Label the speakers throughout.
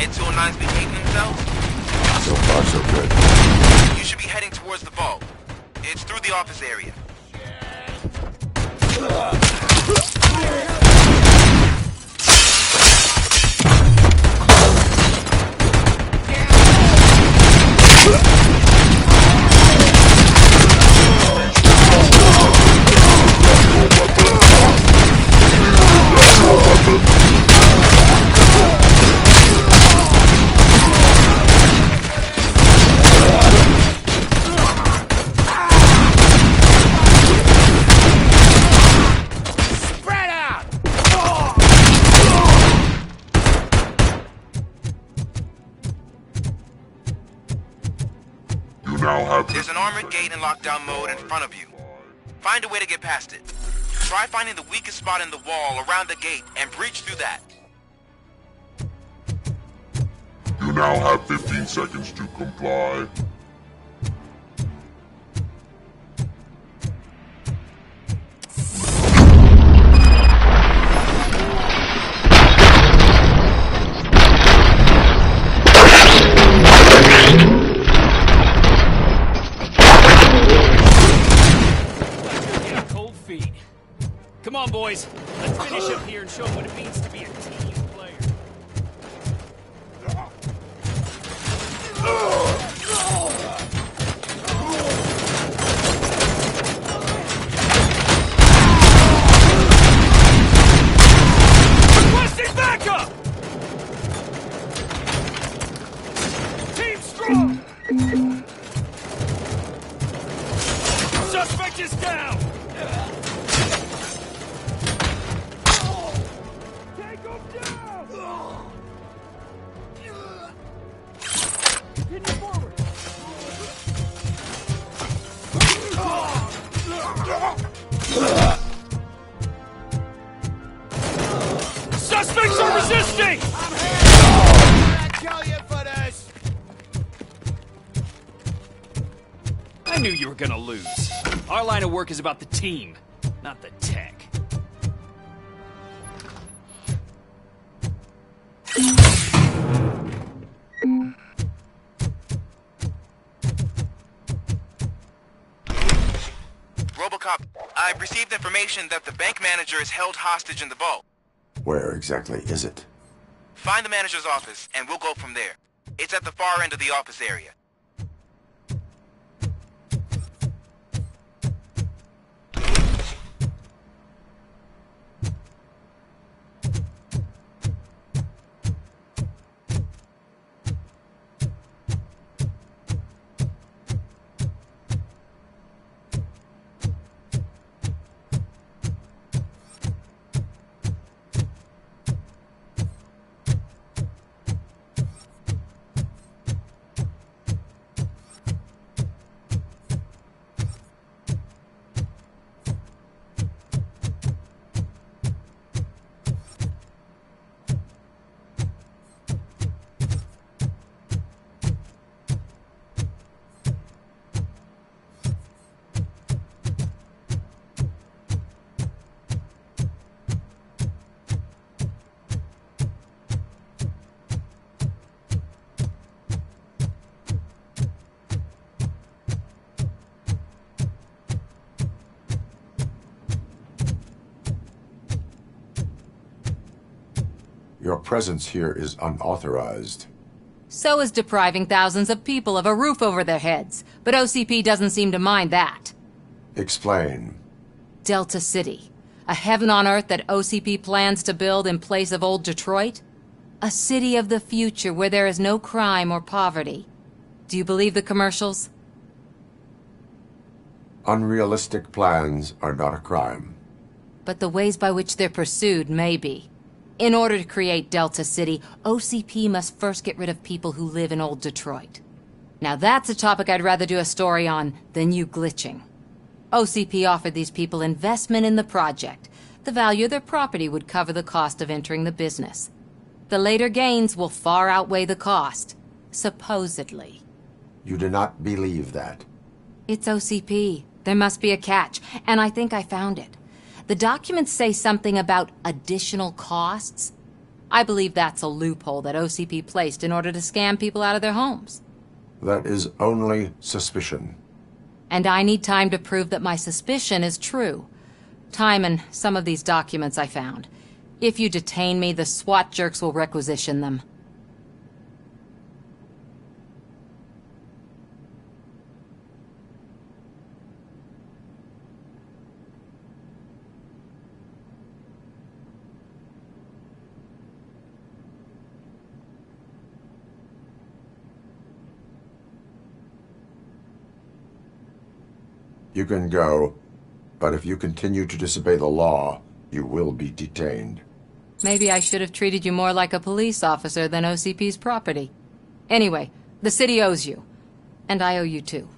Speaker 1: Kid 209's behaving himself?
Speaker 2: So far, so good.
Speaker 1: You should be heading towards the vault. It's through the office area. There's an armored gate in lockdown mode in front of you. Find a way to get past it. Try finding the weakest spot in the wall around the gate and breach through that.
Speaker 2: You now have 15 seconds to comply.
Speaker 3: Come on, boys. Let's finish up here and show them what it means to be a team player. Requesting backup! Team strong! Suspect is down! Suspects are resisting!
Speaker 4: I tell you for this!
Speaker 3: I knew you were gonna lose. Our line of work is about the team, not the tech.
Speaker 1: RoboCop, I've received information that the bank manager is held hostage in the vault.
Speaker 2: Where exactly is it?
Speaker 1: Find the manager's office, and we'll go from there. It's at the far end of the office area.
Speaker 2: Your presence here is unauthorized.
Speaker 5: So is depriving thousands of people of a roof over their heads. But OCP doesn't seem to mind that.
Speaker 2: Explain.
Speaker 5: Delta City. A heaven on earth that OCP plans to build in place of old Detroit? A city of the future where there is no crime or poverty. Do you believe the commercials?
Speaker 2: Unrealistic plans are not a crime.
Speaker 5: But the ways by which they're pursued may be. In order to create Delta City, OCP must first get rid of people who live in old Detroit. Now that's a topic I'd rather do a story on than you glitching. OCP offered these people investment in the project. The value of their property would cover the cost of entering the business. The later gains will far outweigh the cost, supposedly.
Speaker 2: You do not believe that.
Speaker 5: It's OCP. There must be a catch, and I think I found it. The documents say something about additional costs. I believe that's a loophole that OCP placed in order to scam people out of their homes.
Speaker 6: That is only suspicion.
Speaker 5: And I need time to prove that my suspicion is true. Time and some of these documents I found. If you detain me, the SWAT jerks will requisition them.
Speaker 6: You can go, but if you continue to disobey the law, you will be detained.
Speaker 5: Maybe I should have treated you more like a police officer than OCP's property. Anyway, the city owes you. And I owe you too.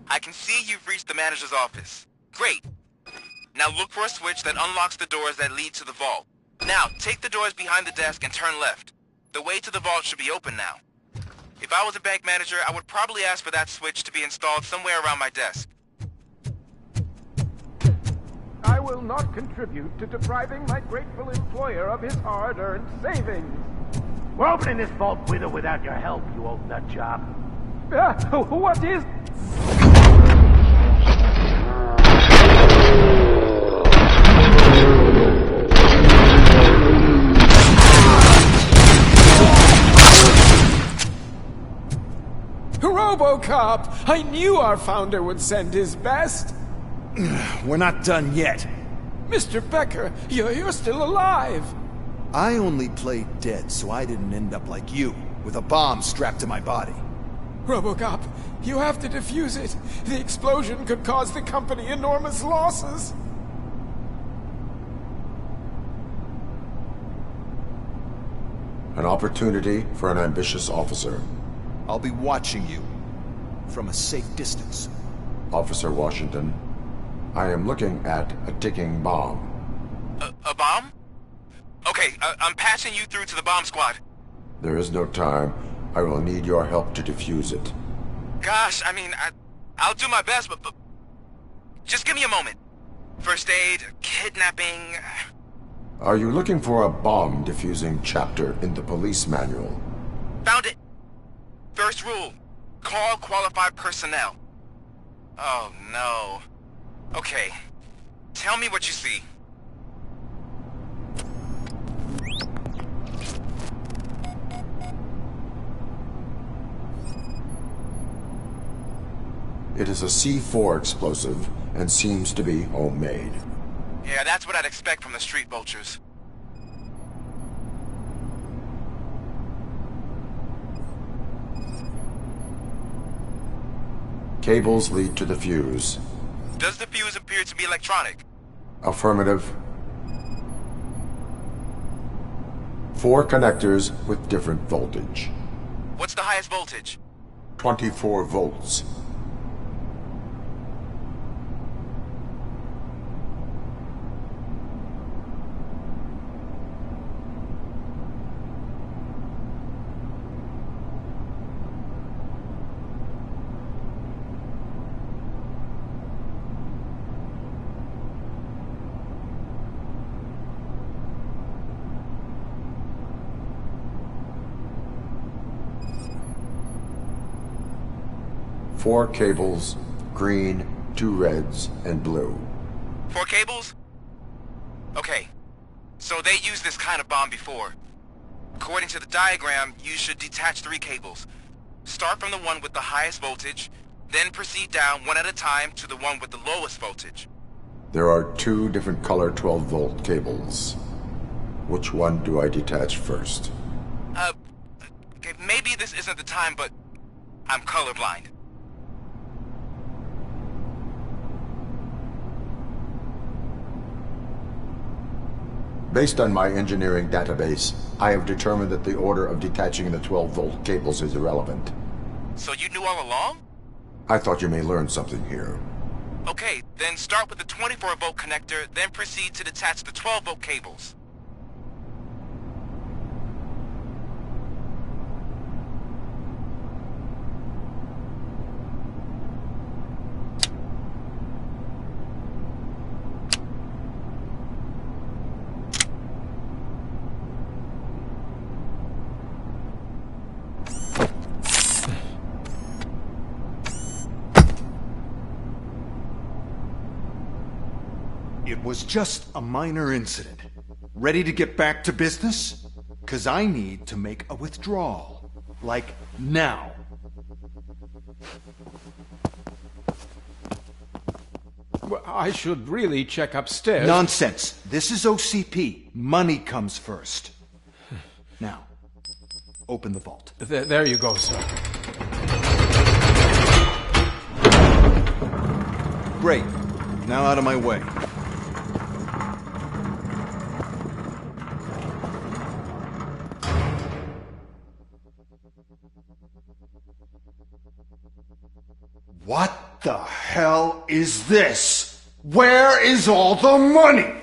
Speaker 1: I can see you've reached the manager's office. Great. Now look for a switch that unlocks the doors that lead to the vault. Now, take the doors behind the desk and turn left. The way to the vault should be open now. If I was a bank manager, I would probably ask for that switch to be installed somewhere around my desk.
Speaker 7: I will not contribute to depriving my grateful employer of his hard-earned savings.
Speaker 4: We're opening this vault with or without your help, you old nut job.
Speaker 7: What is...
Speaker 8: RoboCop! I knew our founder would send his best!
Speaker 9: We're not done yet.
Speaker 8: Mr. Becker, you're still alive!
Speaker 9: I only played dead so I didn't end up like you, with a bomb strapped to my body.
Speaker 8: RoboCop, you have to defuse it. The explosion could cause the company enormous losses.
Speaker 6: An opportunity for an ambitious officer.
Speaker 9: I'll be watching you, from a safe distance.
Speaker 6: Officer Washington, I am looking at a ticking bomb.
Speaker 1: A bomb? Okay, I'm passing you through to the bomb squad.
Speaker 6: There is no time. I will need your help to defuse it.
Speaker 1: Gosh, I mean, I'll do my best, but just give me a moment. First aid, kidnapping...
Speaker 6: Are you looking for a bomb defusing chapter in the police manual?
Speaker 1: Found it! First rule, call qualified personnel. Oh no. Okay, tell me what you see.
Speaker 6: It is a C4 explosive and seems to be homemade.
Speaker 1: Yeah, that's what I'd expect from the street vultures.
Speaker 6: Cables lead to the fuse.
Speaker 1: Does the fuse appear to be electronic?
Speaker 6: Affirmative. 4 connectors with different voltage.
Speaker 1: What's the highest voltage?
Speaker 6: 24 volts. Four cables, green, 2 reds, and blue.
Speaker 1: 4 cables? Okay, so they used this kind of bomb before. According to the diagram, you should detach 3 cables. Start from the one with the highest voltage, then proceed down one at a time to the one with the lowest voltage.
Speaker 6: There are 2 different color 12-volt cables. Which one do I detach first?
Speaker 1: Okay, maybe this isn't the time, but I'm colorblind.
Speaker 6: Based on my engineering database, I have determined that the order of detaching the 12-volt cables is irrelevant.
Speaker 1: So you knew all along?
Speaker 6: I thought you may learn something here.
Speaker 1: Okay, then start with the 24-volt connector, then proceed to detach the 12-volt cables.
Speaker 9: It was just a minor incident. Ready to get back to business? 'Cause I need to make a withdrawal. Like, now.
Speaker 7: Well, I should really check upstairs.
Speaker 9: Nonsense. This is OCP. Money comes first. Now, open the vault.
Speaker 7: There you go, sir.
Speaker 9: Great. Now out of my way. What the hell is this? Where is all the money?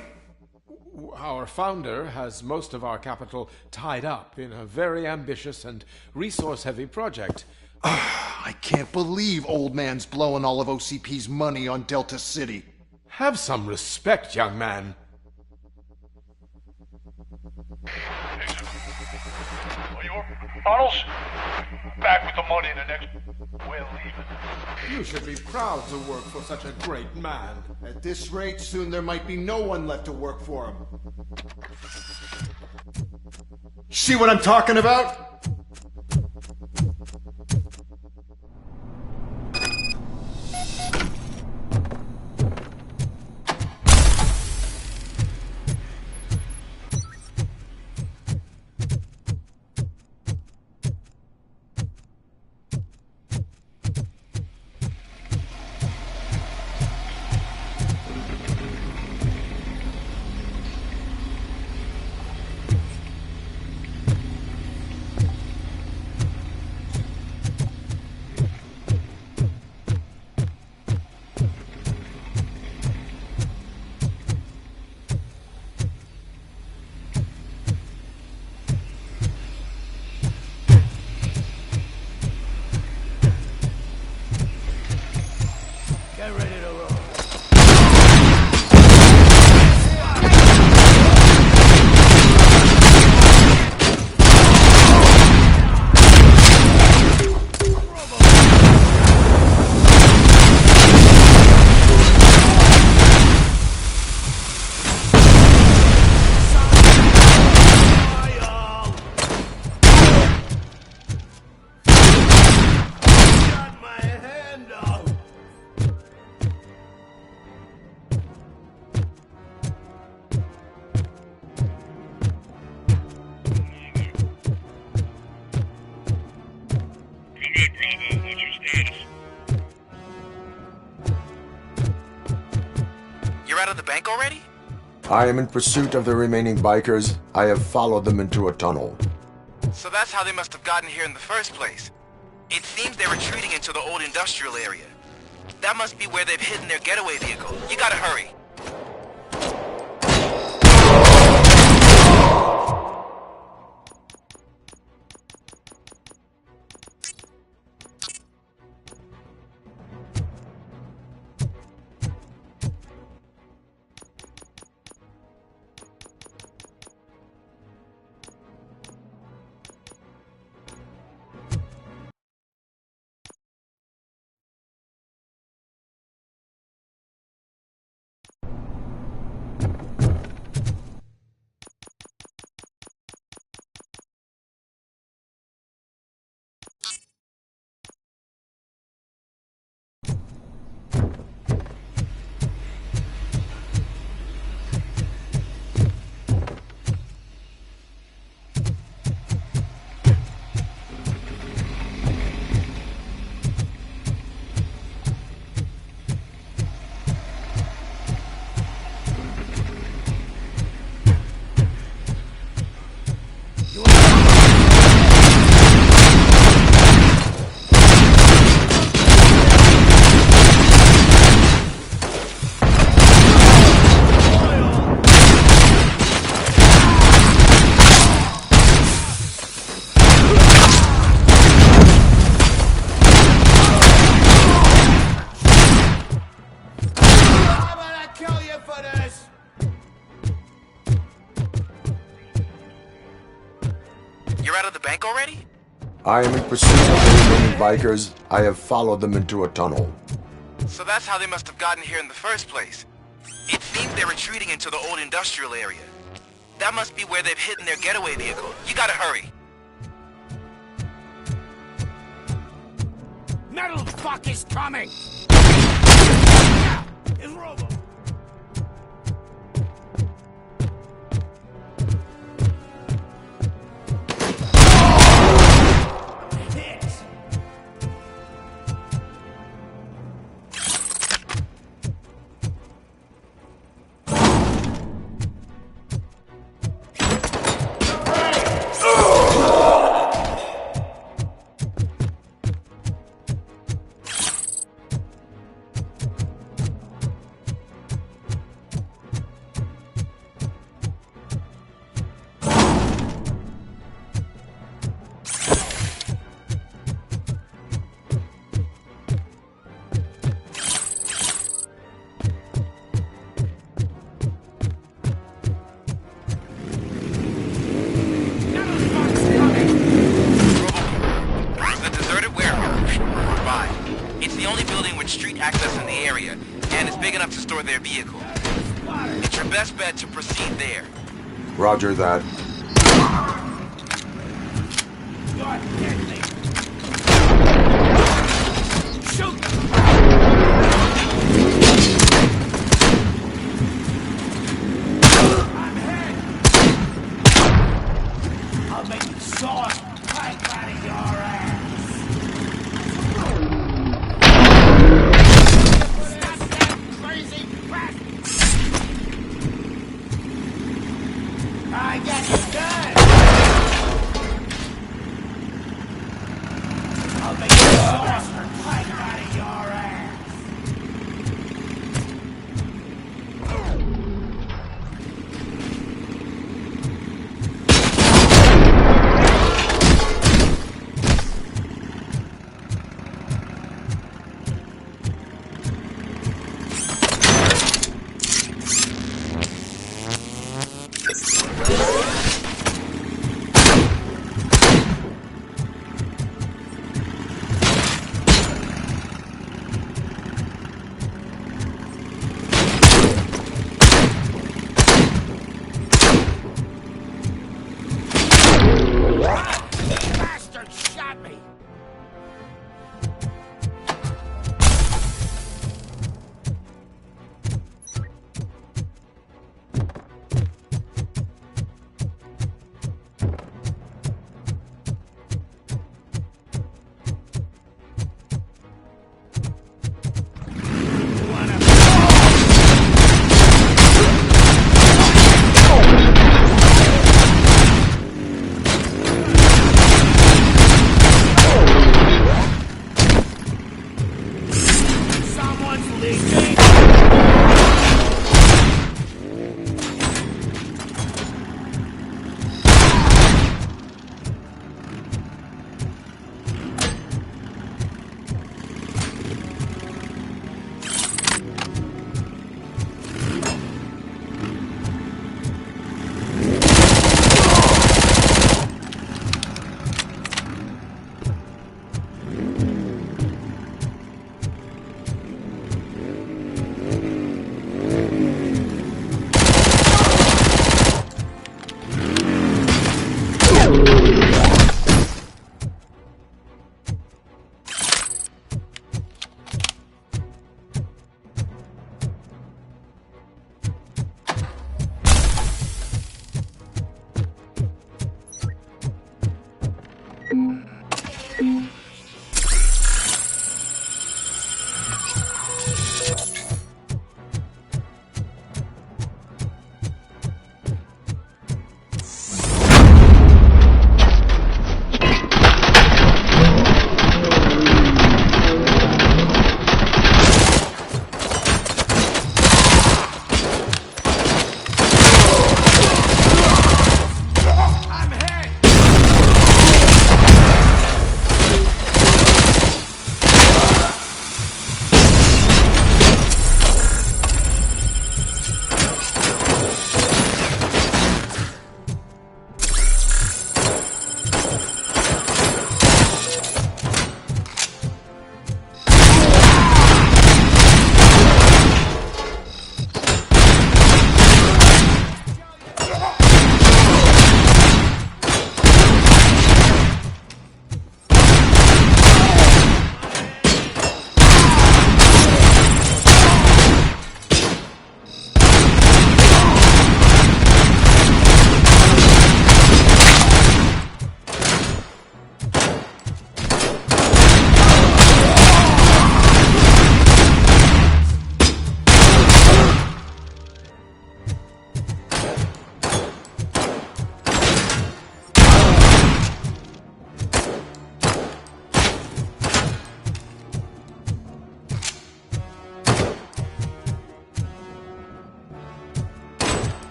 Speaker 7: Our founder has most of our capital tied up in a very ambitious and resource-heavy project.
Speaker 9: I can't believe old man's blowing all of OCP's money on Delta City.
Speaker 7: Have some respect, young man.
Speaker 10: Arnold's back with the money in the next... We're leaving.
Speaker 7: You should be proud to work for such a great man.
Speaker 9: At this rate, soon there might be no one left to work for him. See what I'm talking about?
Speaker 1: You're out of the bank already?
Speaker 6: I am in pursuit of the remaining bikers. I have followed them into a tunnel.
Speaker 1: So that's how they must have gotten here in the first place. It seems they're retreating into the old industrial area. That must be where they've hidden their getaway vehicle. You gotta hurry. You're out of the bank already?
Speaker 6: I am in pursuit of the remaining bikers. I have followed them into a tunnel.
Speaker 1: So that's how they must have gotten here in the first place. It seems they're retreating into the old industrial area. That must be where they've hidden their getaway vehicle. You gotta hurry.
Speaker 4: Metal fuck is coming! Yeah, it's Robo.
Speaker 1: access in the area, and it's big enough to store their vehicle. It's your best bet to proceed there.
Speaker 6: Roger that.
Speaker 4: Shoot! I'm hit! I'll make you sauce right out of your ass! Stop that crazy crap! I got you done!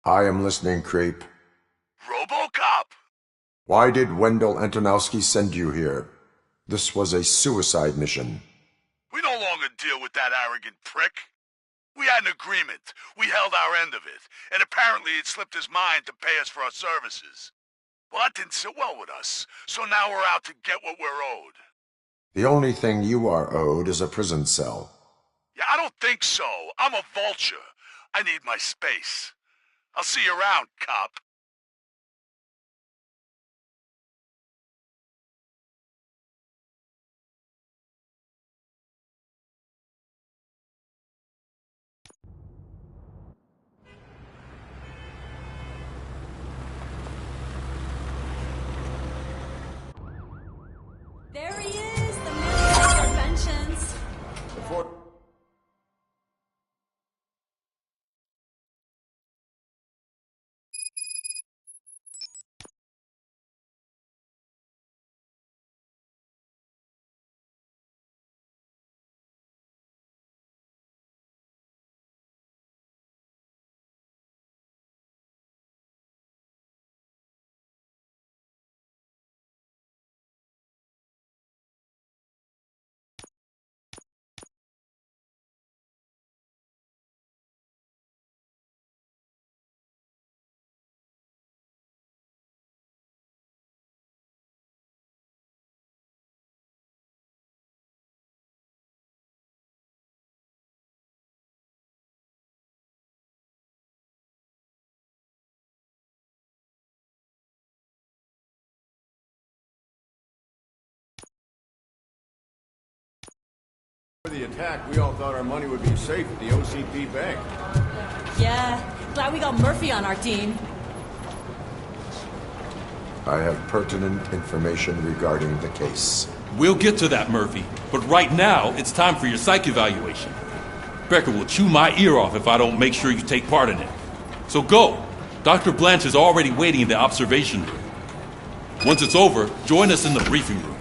Speaker 6: I am listening, creep.
Speaker 10: RoboCop!
Speaker 6: Why did Wendell Antonowski send you here? This was a suicide mission.
Speaker 10: We no longer deal with that arrogant prick. We had an agreement. We held our end of it, and apparently it slipped his mind to pay us for our services. Well, that didn't sit well with us, so now we're out to get what we're owed.
Speaker 6: The only thing you are owed is a prison cell.
Speaker 10: Yeah, I don't think so. I'm a vulture. I need my space. I'll see you around, cop.
Speaker 11: There he is, the man of interventions.
Speaker 12: For the attack, we all thought our money would be safe at the OCP bank.
Speaker 11: Yeah, glad we got Murphy on our team.
Speaker 6: I have pertinent information regarding the case.
Speaker 13: We'll get to that, Murphy. But right now, it's time for your psych evaluation. Becker will chew my ear off if I don't make sure you take part in it. So go. Dr. Blanche is already waiting in the observation room. Once it's over, join us in the briefing room.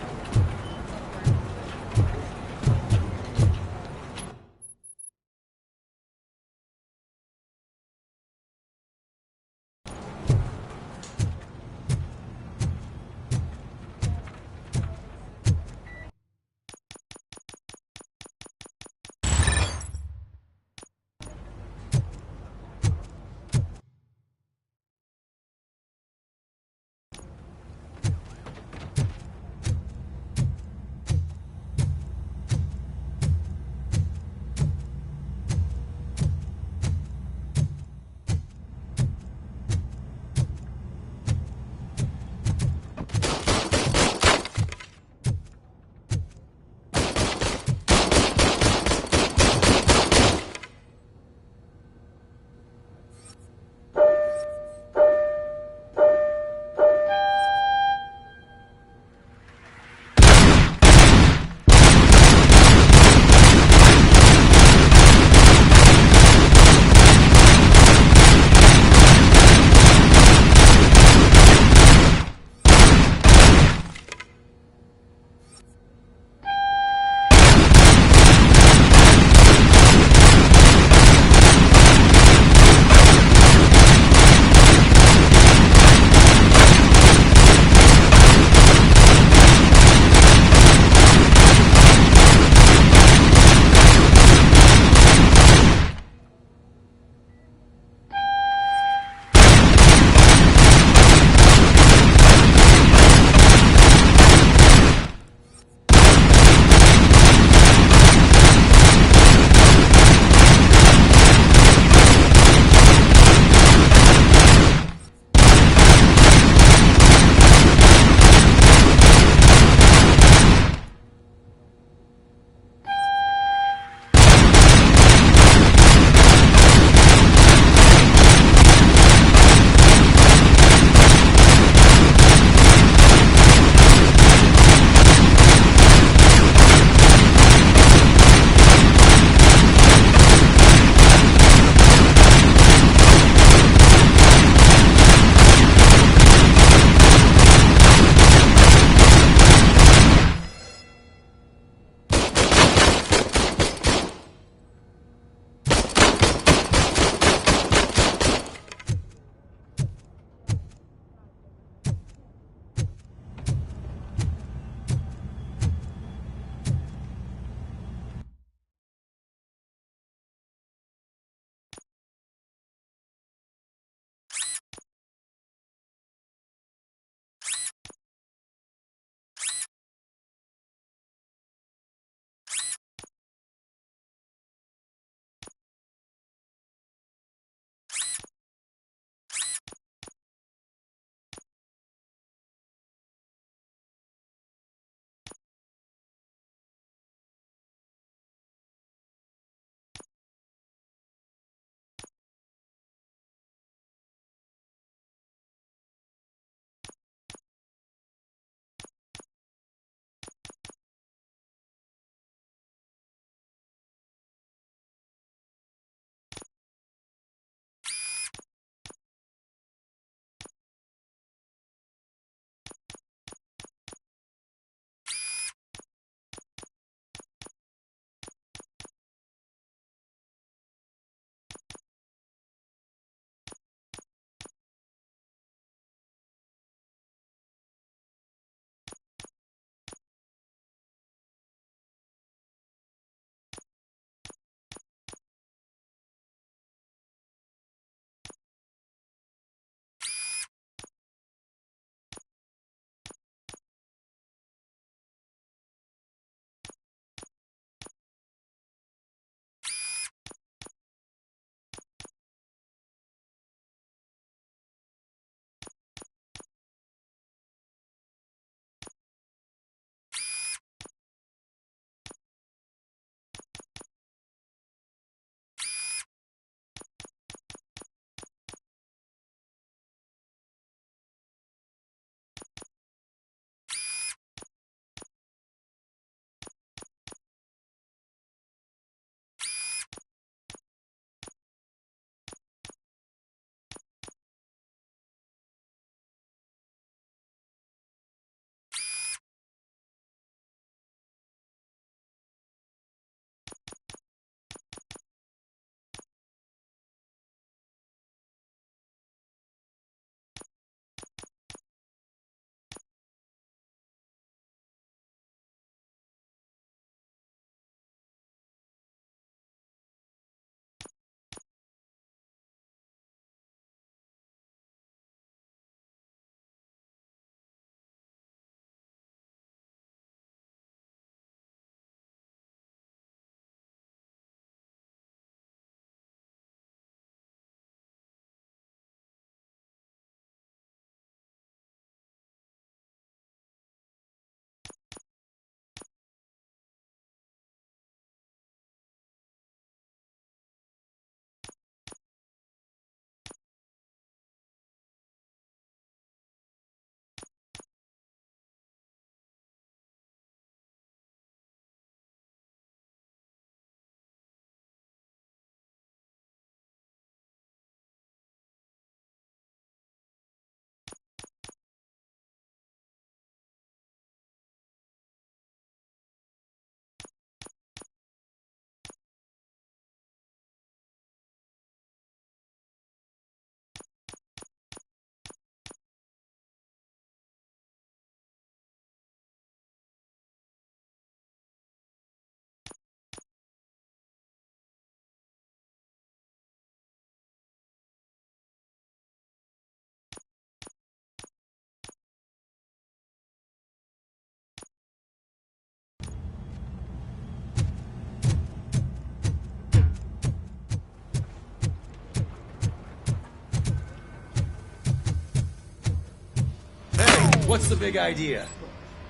Speaker 14: What's the big idea?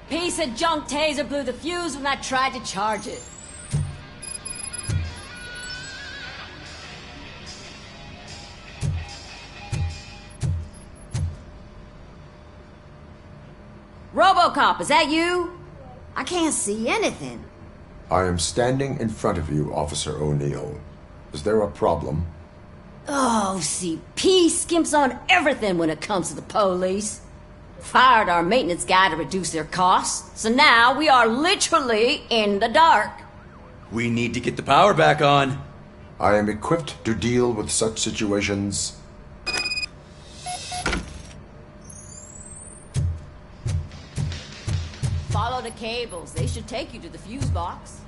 Speaker 11: Piece of junk taser blew the fuse when I tried to charge it. RoboCop, is that you? I can't see anything.
Speaker 6: I am standing in front of you, Officer O'Neill. Is there a problem?
Speaker 11: Oh, CP skimps on everything when it comes to the police. Fired our maintenance guy to reduce their costs, so now we are literally in the dark.
Speaker 14: We need to get the power back on.
Speaker 6: I am equipped to deal with such situations.
Speaker 11: Follow the cables. They should take you to the fuse box.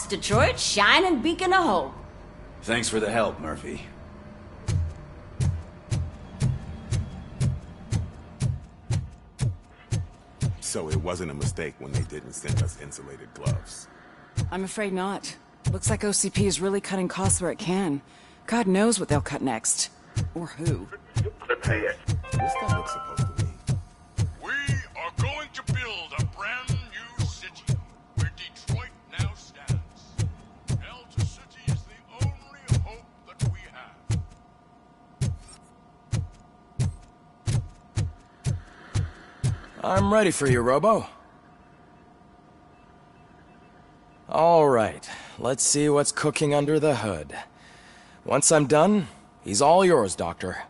Speaker 11: Detroit's shining beacon of hope.
Speaker 14: Thanks for the help, Murphy.
Speaker 15: So it wasn't a mistake when they didn't send us insulated gloves.
Speaker 16: I'm afraid not. Looks like OCP is really cutting costs where it can. God knows what they'll cut next. Or who.
Speaker 15: What's that look supposed to mean?
Speaker 10: We are going to build a brand new city where Detroit now stands. Delta City is the only hope that we have.
Speaker 17: I'm ready for you, Robo. All right, let's see what's cooking under the hood. Once I'm done, he's all yours, Doctor.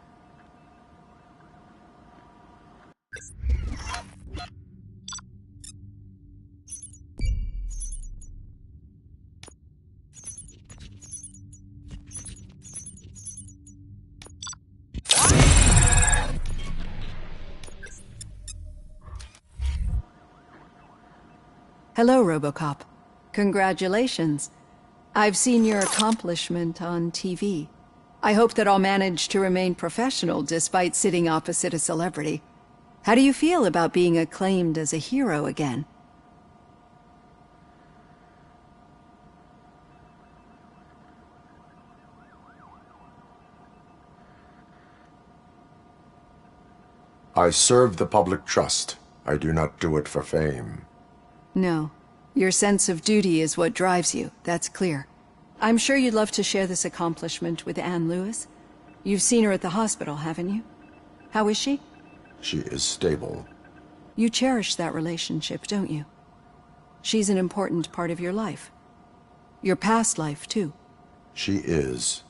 Speaker 18: Hello, RoboCop. Congratulations. I've seen your accomplishment on TV. I hope that I'll manage to remain professional despite sitting opposite a celebrity. How do you feel about being acclaimed as a hero again?
Speaker 6: I serve the public trust. I do not do it for fame.
Speaker 18: No. Your sense of duty is what drives you, that's clear. I'm sure you'd love to share this accomplishment with Anne Lewis. You've seen her at the hospital, haven't you? How is she?
Speaker 6: She is stable.
Speaker 18: You cherish that relationship, don't you? She's an important part of your life. Your past life, too.
Speaker 6: She is.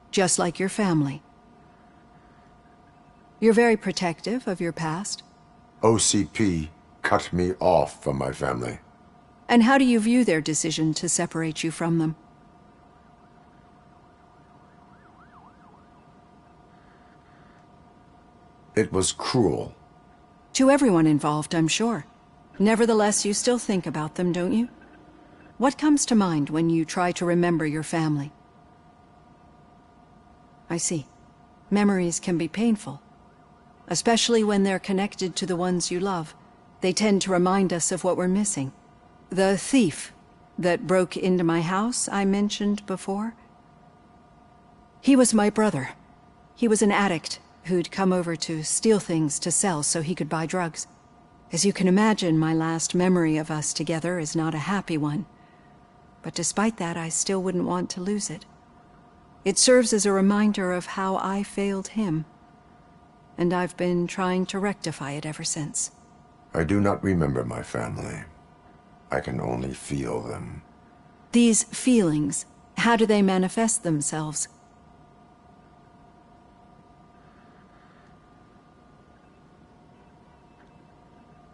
Speaker 18: Just like your family. You're very protective of your past.
Speaker 6: OCP cut me off from my family.
Speaker 18: And how do you view their decision to separate you from them?
Speaker 6: It was cruel.
Speaker 18: To everyone involved, I'm sure. Nevertheless, you still think about them, don't you? What comes to mind when you try to remember your family? I see. Memories can be painful, especially when they're connected to the ones you love. They tend to remind us of what we're missing. The thief that broke into my house I mentioned before? He was my brother. He was an addict who'd come over to steal things to sell so he could buy drugs. As you can imagine, my last memory of us together is not a happy one. But despite that, I still wouldn't want to lose it. It serves as a reminder of how I failed him. And I've been trying to rectify it ever since.
Speaker 6: I do not remember my family. I can only feel them.
Speaker 18: These feelings, how do they manifest themselves?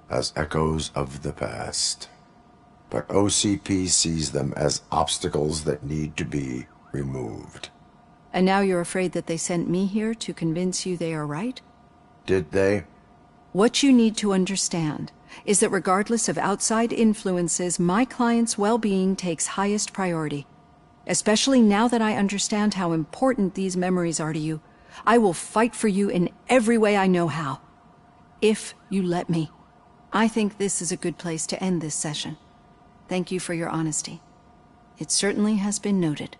Speaker 6: As echoes of the past. But OCP sees them as obstacles that need to be removed.
Speaker 18: And now you're afraid that they sent me here to convince you they are right?
Speaker 6: Did they?
Speaker 18: What you need to understand is that regardless of outside influences, my client's well-being takes highest priority. Especially now that I understand how important these memories are to you, I will fight for you in every way I know how. If you let me. I think this is a good place to end this session. Thank you for your honesty. It certainly has been noted.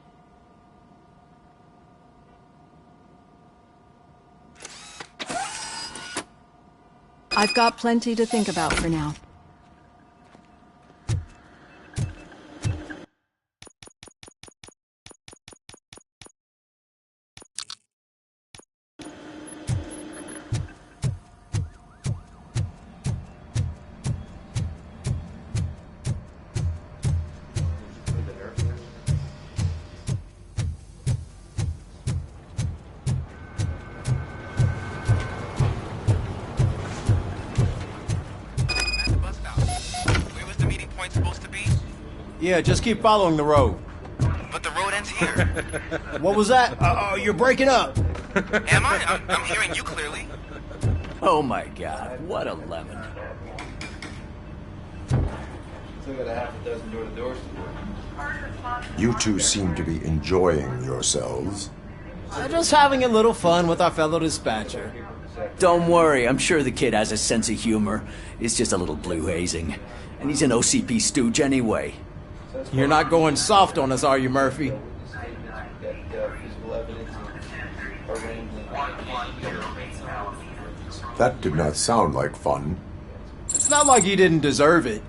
Speaker 18: I've got plenty to think about for now.
Speaker 12: Yeah, just keep following the road.
Speaker 1: But the road ends here.
Speaker 12: What was that? Oh, you're breaking up.
Speaker 1: Am I? I'm hearing you clearly.
Speaker 14: Oh my god, what a lemon.
Speaker 19: Still got a half a dozen door-to-doors to do.
Speaker 6: You two seem to be enjoying yourselves.
Speaker 12: Just having a little fun with our fellow dispatcher.
Speaker 14: Don't worry, I'm sure the kid has a sense of humor. It's just a little blue hazing. And he's an OCP stooge anyway.
Speaker 12: You're not going soft on us, are you, Murphy?
Speaker 6: That did not sound like fun.
Speaker 12: It's not like he didn't deserve it.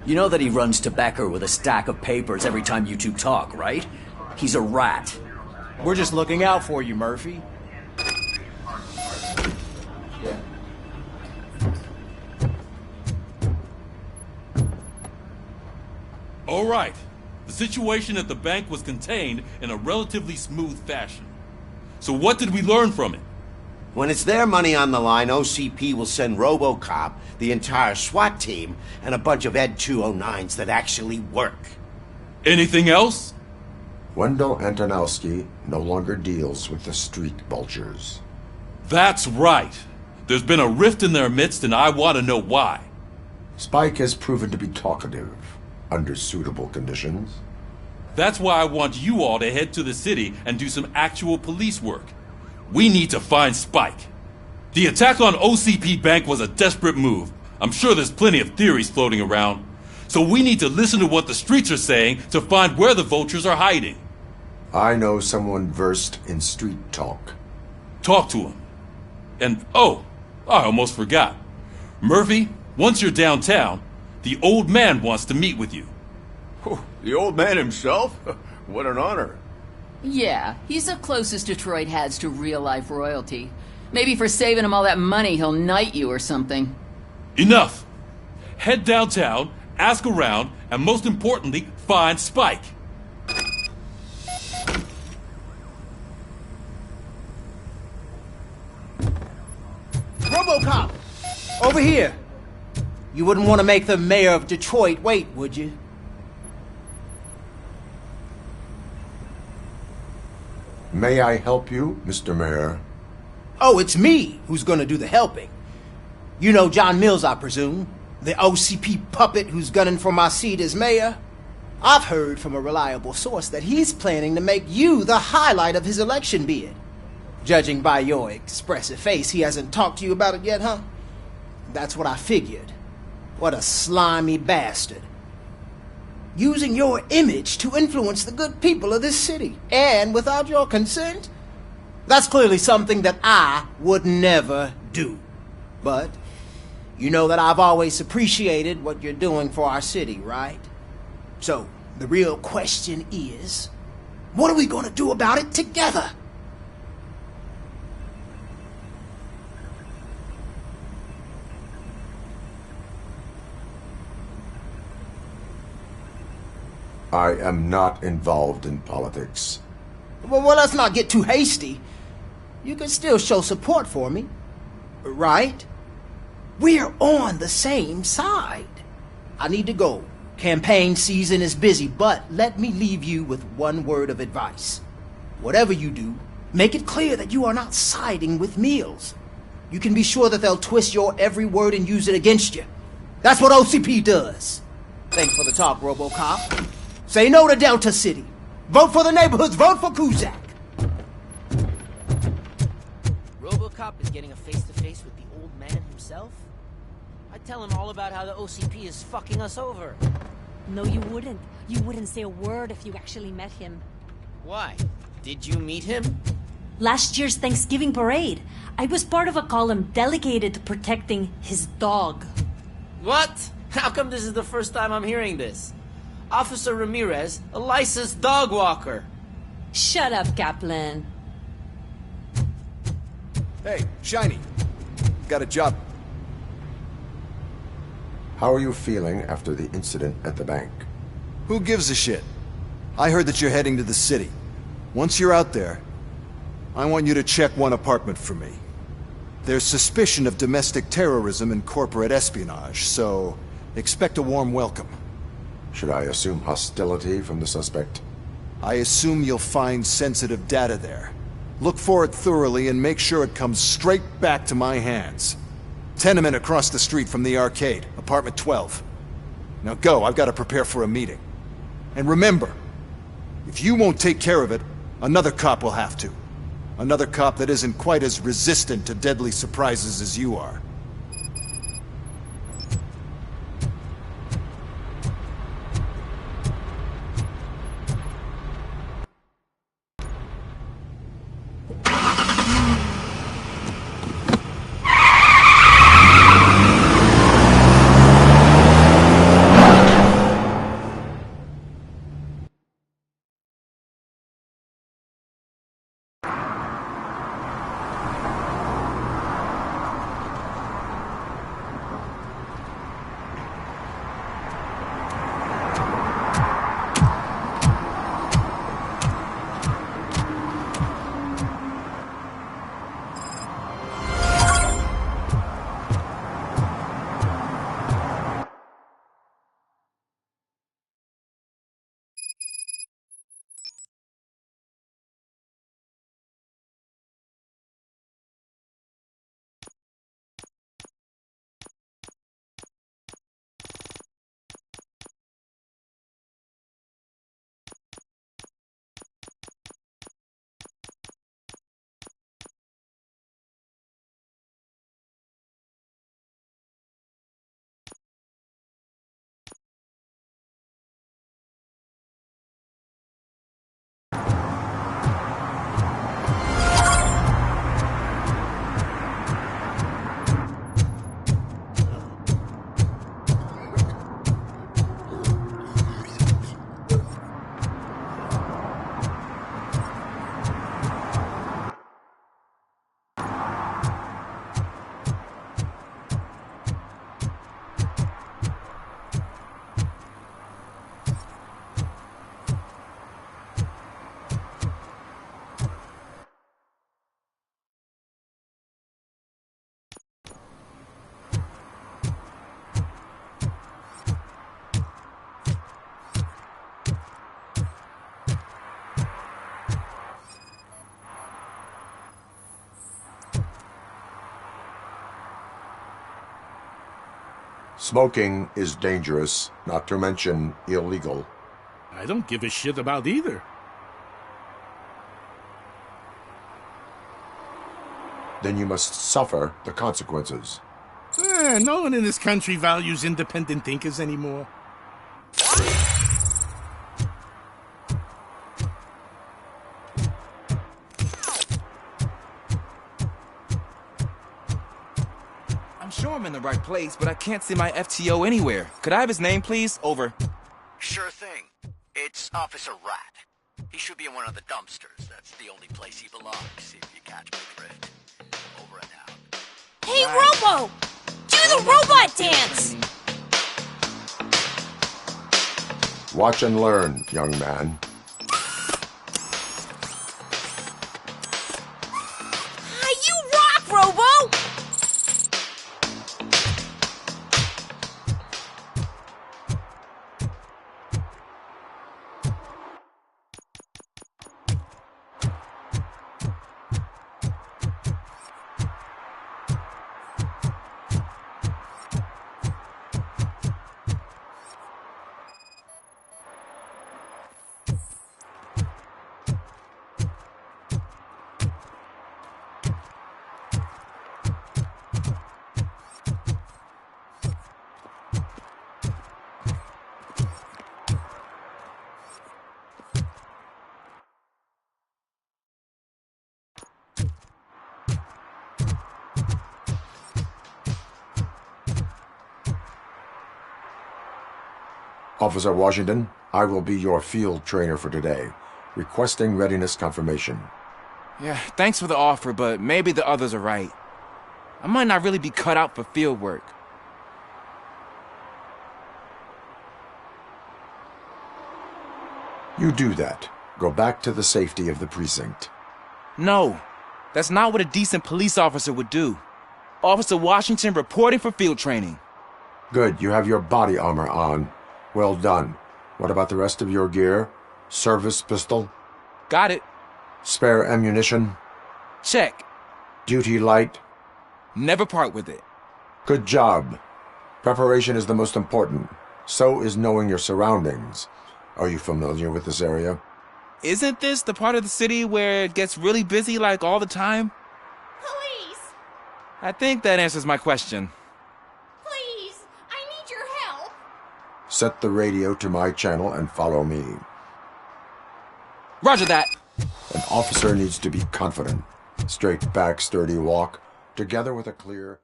Speaker 14: You know that he runs to Becker with a stack of papers every time you two talk, right? He's a rat.
Speaker 12: We're just looking out for you, Murphy.
Speaker 13: All right. The situation at the bank was contained in a relatively smooth fashion. So what did we learn from it?
Speaker 20: When it's their money on the line, OCP will send RoboCop, the entire SWAT team, and a bunch of Ed 209s that actually work.
Speaker 13: Anything else?
Speaker 6: Wendell Antonowski no longer deals with the street vultures.
Speaker 13: That's right. There's been a rift in their midst, and I want to know why.
Speaker 6: Spike has proven to be talkative, under suitable conditions.
Speaker 13: That's why I want you all to head to the city and do some actual police work. We need to find Spike. The attack on OCP Bank was a desperate move. I'm sure there's plenty of theories floating around. So we need to listen to what the streets are saying to find where the vultures are hiding.
Speaker 6: I know someone versed in street talk.
Speaker 13: Talk to him. And, oh, I almost forgot. Murphy, once you're downtown, the old man wants to meet with you.
Speaker 12: The old man himself? What an honor.
Speaker 21: Yeah, he's the closest Detroit has to real-life royalty. Maybe for saving him all that money, he'll knight you or something.
Speaker 13: Enough! Head downtown, ask around, and most importantly, find Spike.
Speaker 12: RoboCop! Over here!
Speaker 20: You wouldn't want to make the mayor of Detroit wait, would you?
Speaker 6: May I help you, Mr. Mayor?
Speaker 20: Oh, it's me who's gonna do the helping. You know John Mills, I presume? The OCP puppet who's gunning for my seat as mayor? I've heard from a reliable source that he's planning to make you the highlight of his election bid. Judging by your expressive face, he hasn't talked to you about it yet, huh? That's what I figured. What a slimy bastard. Using your image to influence the good people of this city, and without your consent? That's clearly something that I would never do. But you know that I've always appreciated what you're doing for our city, right? So, the real question is, what are we gonna do about it together?
Speaker 6: I am not involved in politics.
Speaker 20: Well, let's not get too hasty. You can still show support for me, right? We're on the same side. I need to go. Campaign season is busy, but let me leave you with one word of advice. Whatever you do, make it clear that you are not siding with Mills. You can be sure that they'll twist your every word and use it against you. That's what OCP does. Thanks for the talk, RoboCop. Say no to Delta City. Vote for the neighborhoods. Vote for Kuzak.
Speaker 3: RoboCop is getting a face-to-face with the old man himself? I'd tell him all about how the OCP is fucking us over.
Speaker 22: No, you wouldn't. You wouldn't say a word if you actually met him.
Speaker 3: Why? Did you meet him?
Speaker 22: Last year's Thanksgiving parade, I was part of a column dedicated to protecting his dog.
Speaker 3: What? How come this is the first time I'm hearing this? Officer Ramirez, a licensed dog walker.
Speaker 22: Shut up, Kaplan.
Speaker 12: Hey, Shiny. Got a job.
Speaker 6: How are you feeling after the incident at the bank?
Speaker 9: Who gives a shit? I heard that you're heading to the city. Once you're out there, I want you to check one apartment for me. There's suspicion of domestic terrorism and corporate espionage, so expect a warm welcome.
Speaker 6: Should I assume hostility from the suspect?
Speaker 9: I assume you'll find sensitive data there. Look for it thoroughly and make sure it comes straight back to my hands. Tenement across the street from the arcade, apartment 12. Now go, I've got to prepare for a meeting. And remember, if you won't take care of it, another cop will have to. Another cop that isn't quite as resistant to deadly surprises as you are.
Speaker 6: Smoking is dangerous, not to mention illegal.
Speaker 2: I don't give a shit about either.
Speaker 6: Then you must suffer the consequences.
Speaker 2: No one in this country values independent thinkers anymore.
Speaker 5: I'm sure I'm in the right place, but I can't see my FTO anywhere. Could I have his name, please? Over.
Speaker 23: Sure thing. It's Officer Rat. He should be in one of the dumpsters. That's the only place he belongs, if you catch my drift. Over and out.
Speaker 24: Hey, Robo! Do the robot dance!
Speaker 6: Watch and learn, young man.
Speaker 24: You rock, Robo!
Speaker 6: Officer Washington, I will be your field trainer for today. Requesting readiness confirmation.
Speaker 5: Yeah, thanks for the offer, but maybe the others are right. I might not really be cut out for field work.
Speaker 6: You do that. Go back to the safety of the precinct.
Speaker 5: No, that's not what a decent police officer would do. Officer Washington reporting for field training.
Speaker 6: Good, you have your body armor on. Well done. What about the rest of your gear? Service pistol?
Speaker 5: Got it.
Speaker 6: Spare ammunition?
Speaker 5: Check.
Speaker 6: Duty light?
Speaker 5: Never part with it.
Speaker 6: Good job. Preparation is the most important. So is knowing your surroundings. Are you familiar with this area?
Speaker 5: Isn't this the part of the city where it gets really busy like all the time?
Speaker 24: Police!
Speaker 5: I think that answers my question.
Speaker 24: Please! I need your help!
Speaker 6: Set the radio to my channel and follow me.
Speaker 5: Roger that.
Speaker 6: An officer needs to be confident. Straight back, sturdy walk, together with a clear...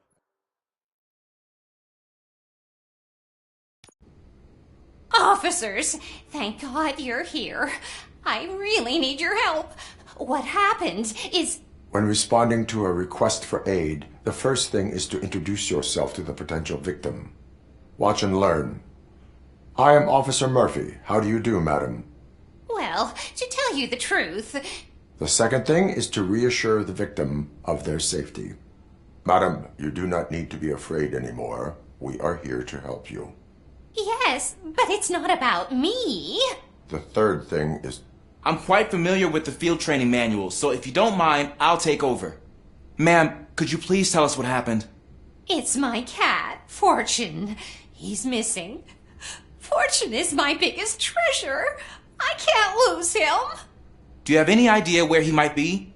Speaker 24: Officers, thank God you're here. I really need your help. What happened is...
Speaker 6: When responding to a request for aid, the first thing is to introduce yourself to the potential victim. Watch and learn. I am Officer Murphy. How do you do, madam?
Speaker 24: Well, to tell you the truth...
Speaker 6: The second thing is to reassure the victim of their safety. Madam, you do not need to be afraid anymore. We are here to help you.
Speaker 24: Yes, but it's not about me.
Speaker 6: The third thing is...
Speaker 5: I'm quite familiar with the field training manual, so if you don't mind, I'll take over. Ma'am, could you please tell us what happened?
Speaker 24: It's my cat, Fortune. He's missing. Fortune is my biggest treasure. I can't lose him.
Speaker 5: Do you have any idea where he might be?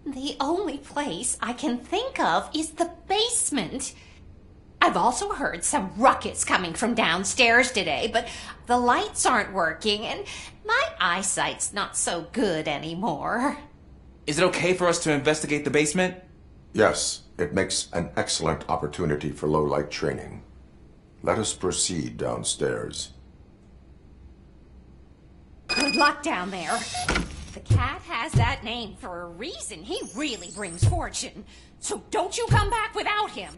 Speaker 24: The only place I can think of is the basement. I've also heard some ruckus coming from downstairs today, but the lights aren't working and my eyesight's not so good anymore.
Speaker 5: Is it okay for us to investigate the basement?
Speaker 6: Yes, it makes an excellent opportunity for low-light training. Let us proceed downstairs.
Speaker 24: Good luck down there. The cat has that name for a reason. He really brings fortune. So don't you come back without him.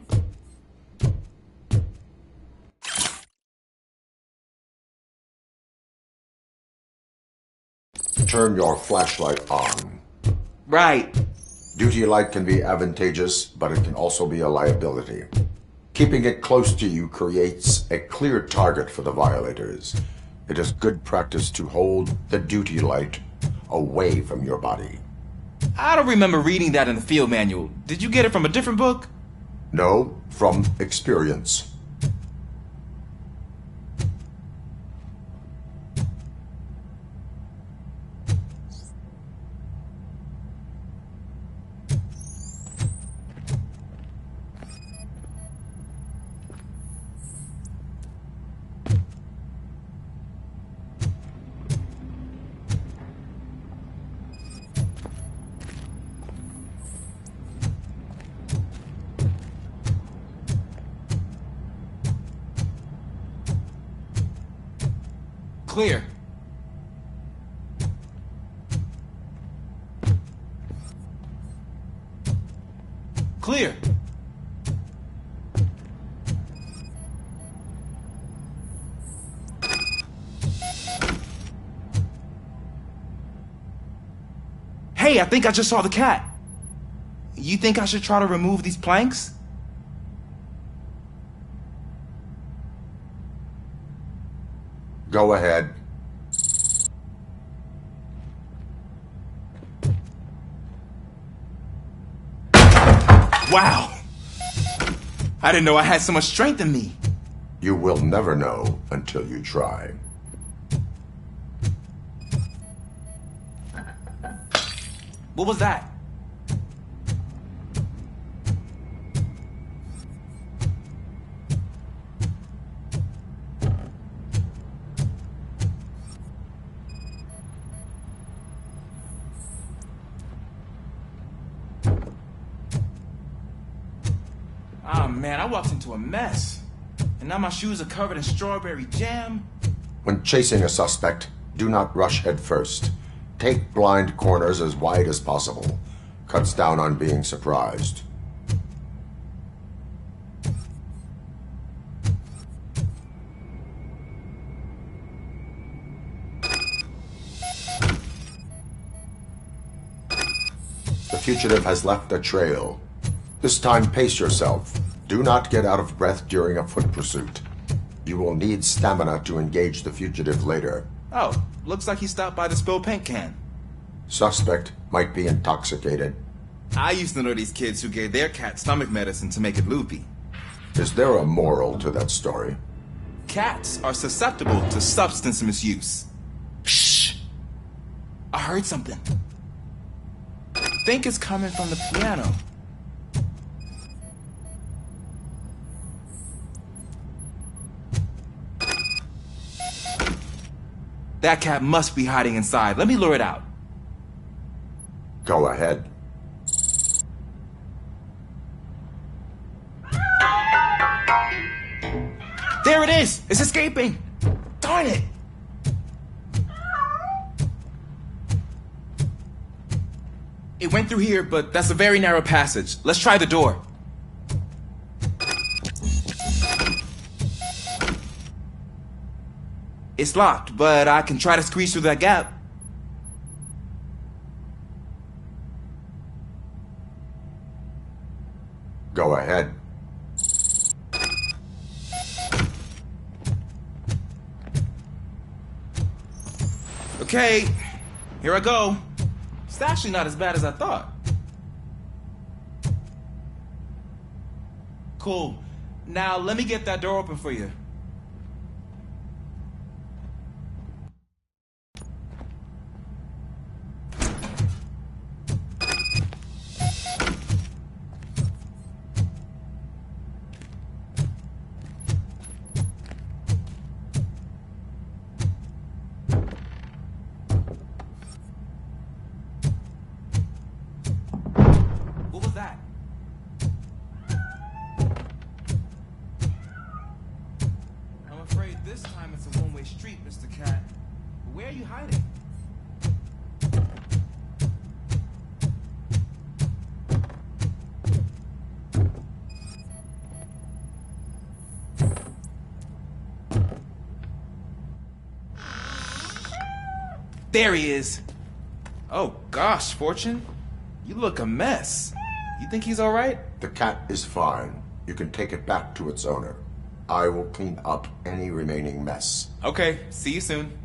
Speaker 6: Turn your flashlight on.
Speaker 5: Right.
Speaker 6: Duty light can be advantageous, but it can also be a liability. Keeping it close to you creates a clear target for the violators. It is good practice to hold the duty light away from your body.
Speaker 5: I don't remember reading that in the field manual. Did you get it from a different book?
Speaker 6: No, from experience.
Speaker 5: Clear. Clear. Hey, I think I just saw the cat. You think I should try to remove these planks?
Speaker 6: Go ahead.
Speaker 5: Wow! I didn't know I had so much strength in me.
Speaker 6: You will never know until you try.
Speaker 5: What was that? Ah, man, I walked into a mess. And now my shoes are covered in strawberry jam.
Speaker 6: When chasing a suspect, do not rush head first. Take blind corners as wide as possible. Cuts down on being surprised. The fugitive has left a trail. This time, pace yourself. Do not get out of breath during a foot pursuit. You will need stamina to engage the fugitive later.
Speaker 5: Oh, looks like he stopped by the spilled paint can.
Speaker 6: Suspect might be intoxicated.
Speaker 5: I used to know these kids who gave their cat stomach medicine to make it loopy.
Speaker 6: Is there a moral to that story?
Speaker 5: Cats are susceptible to substance misuse. Shh! I heard something. Think it's coming from the piano. That cat must be hiding inside. Let me lure it out.
Speaker 6: Go ahead.
Speaker 5: There it is! It's escaping! Darn it! It went through here, but that's a very narrow passage. Let's try the door. It's locked, but I can try to squeeze through that gap.
Speaker 6: Go ahead.
Speaker 5: Okay, here I go. It's actually not as bad as I thought. Cool. Now let me get that door open for you. What was that? I'm afraid this time it's a one-way street, Mr. Cat. Where are you hiding? There he is. Oh gosh, Fortune. You look a mess. You think he's all right?
Speaker 6: The cat is fine. You can take it back to its owner. I will clean up any remaining mess.
Speaker 5: Okay, see you soon.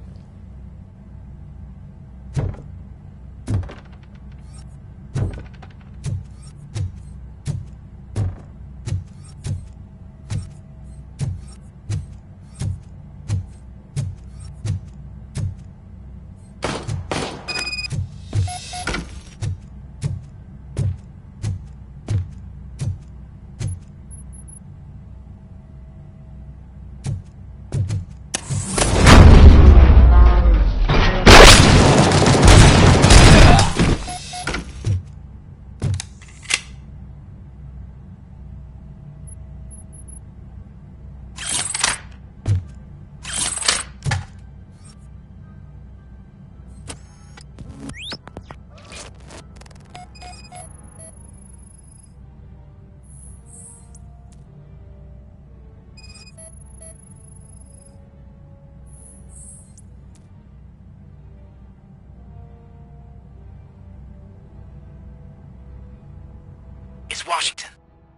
Speaker 1: is Washington.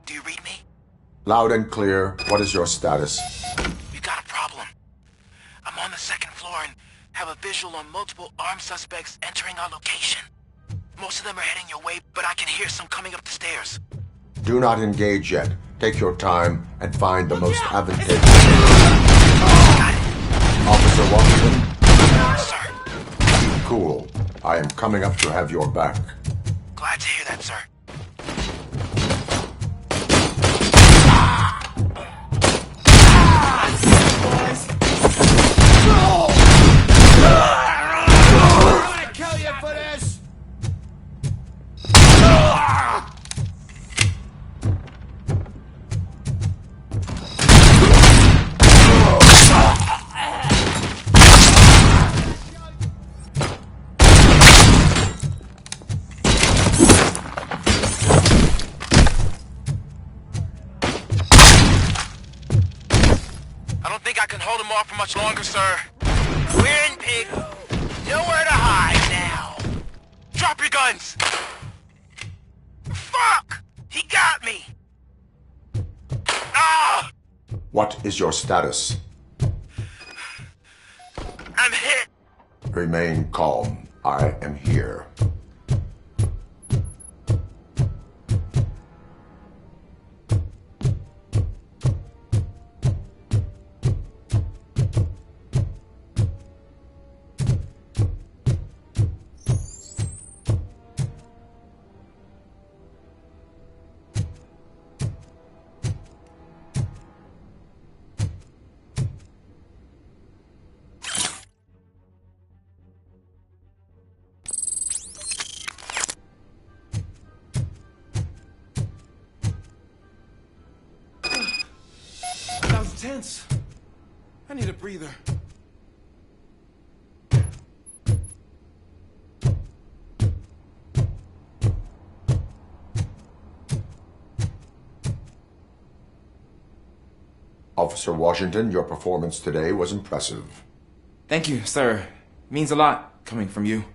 Speaker 1: Do you read me?
Speaker 6: Loud and clear. What is your status?
Speaker 1: We got a problem. I'm on the second floor and have a visual on multiple armed suspects entering our location. Most of them are heading your way, but I can hear some coming up the stairs.
Speaker 6: Do not engage yet. Take your time and find the most advantageous. Officer Washington?
Speaker 1: Sir.
Speaker 6: Keep cool. I am coming up to have your back.
Speaker 1: Glad to hear that, sir.
Speaker 20: Kill you for this!
Speaker 1: I don't think I can hold him off for much longer, sir. We're in, pig. Nowhere to hide now. Drop your guns. Fuck! He got me. Ah!
Speaker 6: What is your status?
Speaker 1: I'm hit.
Speaker 6: Remain calm. I am here.
Speaker 5: That was tense. I need a breather.
Speaker 6: Officer Washington, your performance today was impressive.
Speaker 5: Thank you, sir. Means a lot coming from you.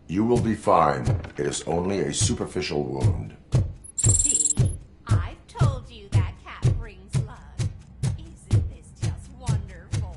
Speaker 6: You will be fine. It is only a superficial wound.
Speaker 24: See, I've told you that cat brings luck. Isn't this just wonderful?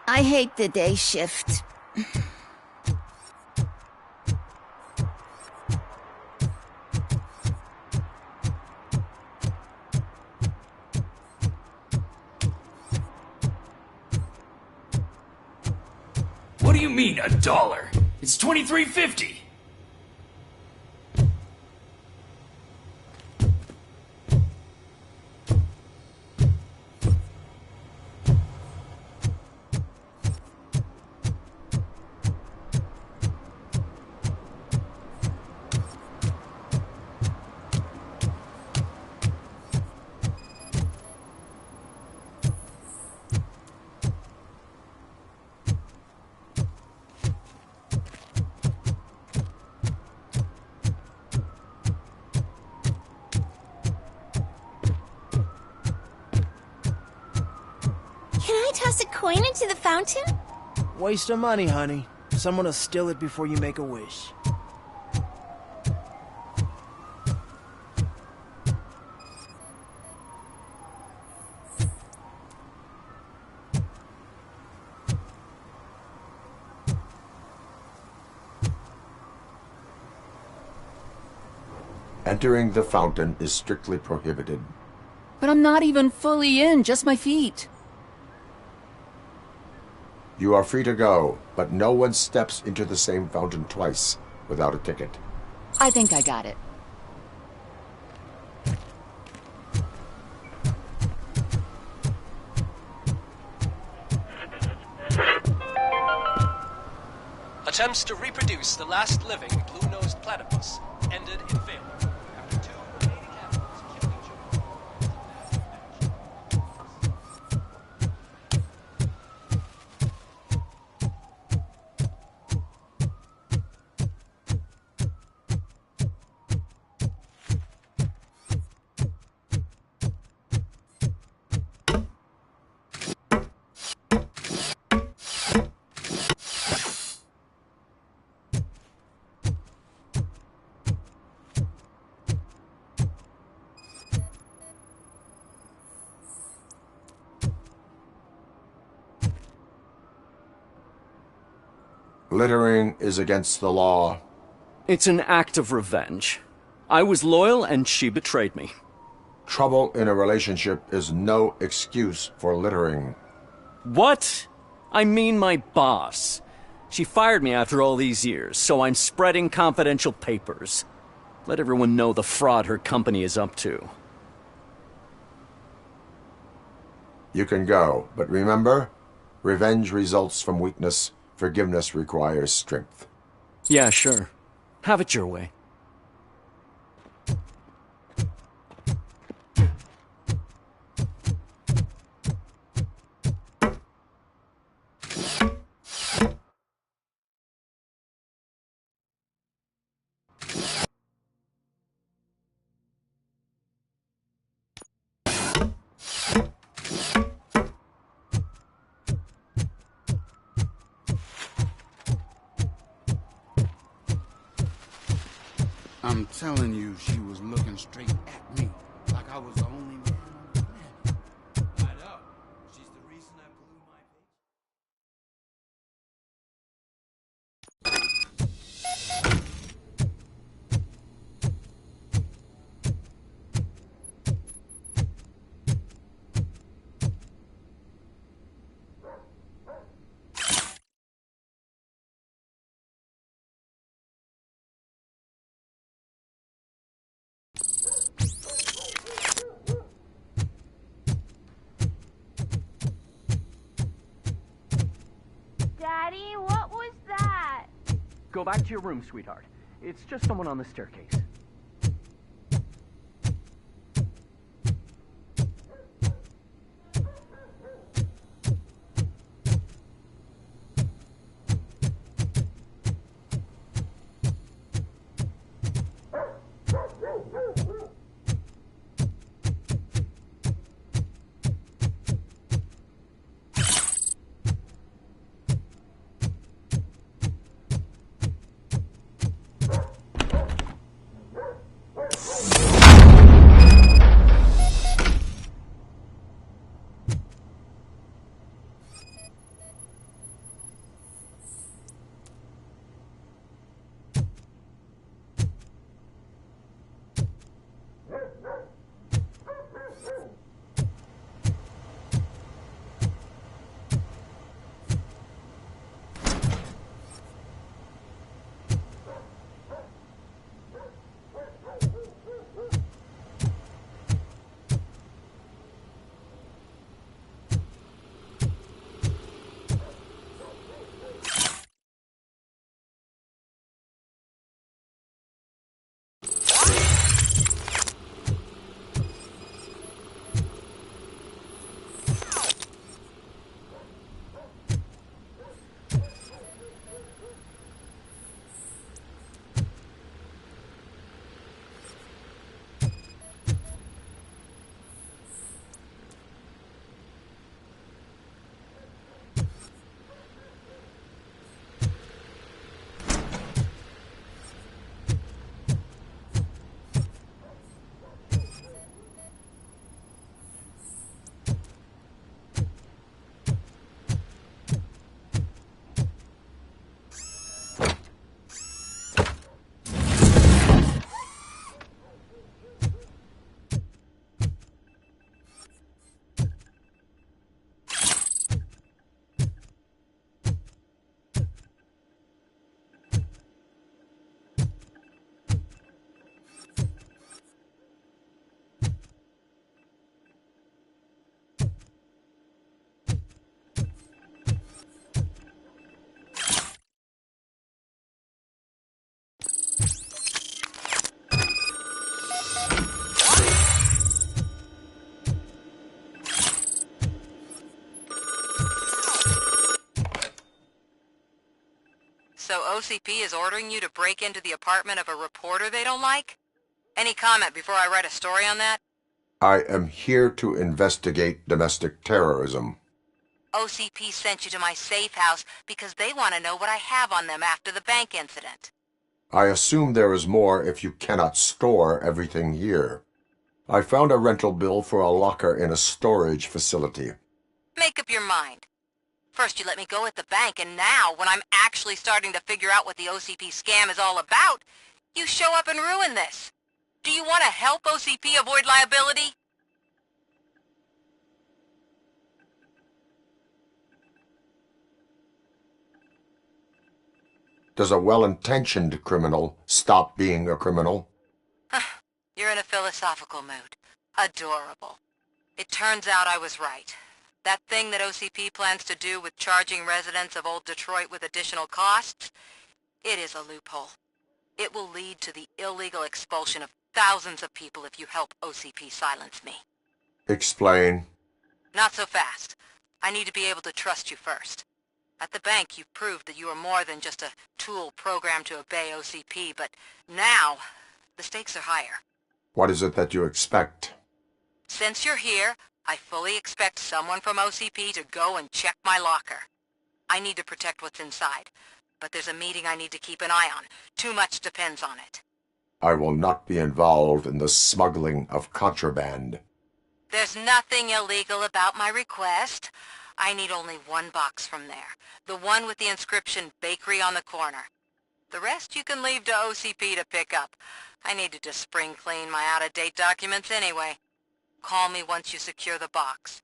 Speaker 4: I hate the day shift.
Speaker 7: What do you mean, $1? It's $23.50.
Speaker 4: Can I toss a coin into the fountain?
Speaker 20: Waste of money, honey. Someone will steal it before you make a wish.
Speaker 6: Entering the fountain is strictly prohibited.
Speaker 4: But I'm not even fully in, just my feet.
Speaker 6: You are free to go, but no one steps into the same fountain twice without a ticket.
Speaker 4: I think I got it.
Speaker 8: Attempts to reproduce the last living blue-nosed platypus ended in failure. After 2 remaining animals killed each other.
Speaker 6: Littering is against the law.
Speaker 11: It's an act of revenge. I was loyal and she betrayed me.
Speaker 6: Trouble in a relationship is no excuse for littering.
Speaker 11: What? I mean my boss. She fired me after all these years, so I'm spreading confidential papers. Let everyone know the fraud her company is up to.
Speaker 6: You can go, but remember, revenge results from weakness. Forgiveness requires strength.
Speaker 11: Yeah, sure. Have it your way.
Speaker 2: I'm telling you, she was looking straight at me, like I was the only man on the planet.
Speaker 13: I know. She's the reason I blew my
Speaker 15: Daddy, what was that?
Speaker 11: Go back to your room, sweetheart. It's just someone on the staircase.
Speaker 10: OCP is ordering you to break into the apartment of a reporter they don't like? Any comment before I write a story on that?
Speaker 6: I am here to investigate domestic terrorism.
Speaker 10: OCP sent you to my safe house because they want to know what I have on them after the bank incident.
Speaker 6: I assume there is more if you cannot store everything here. I found a rental bill for a locker in a storage facility.
Speaker 10: Make up your mind. First you let me go at the bank, and now, when I'm actually starting to figure out what the OCP scam is all about, you show up and ruin this. Do you want to help OCP avoid liability?
Speaker 6: Does a well-intentioned criminal stop being a criminal?
Speaker 10: You're in a philosophical mood. Adorable. It turns out I was right. That thing that OCP plans to do with charging residents of Old Detroit with additional costs, it is a loophole. It will lead to the illegal expulsion of thousands of people if you help OCP silence me.
Speaker 6: Explain.
Speaker 10: Not so fast. I need to be able to trust you first. At the bank, you proved that you are more than just a tool programmed to obey OCP, but now, the stakes are higher.
Speaker 6: What is it that you expect?
Speaker 10: Since you're here, I fully expect someone from OCP to go and check my locker. I need to protect what's inside, but there's a meeting I need to keep an eye on. Too much depends on it.
Speaker 6: I will not be involved in the smuggling of contraband.
Speaker 10: There's nothing illegal about my request. I need only one box from there. The one with the inscription Bakery on the corner. The rest you can leave to OCP to pick up. I needed to spring clean my out-of-date documents anyway. Call me once you secure the box.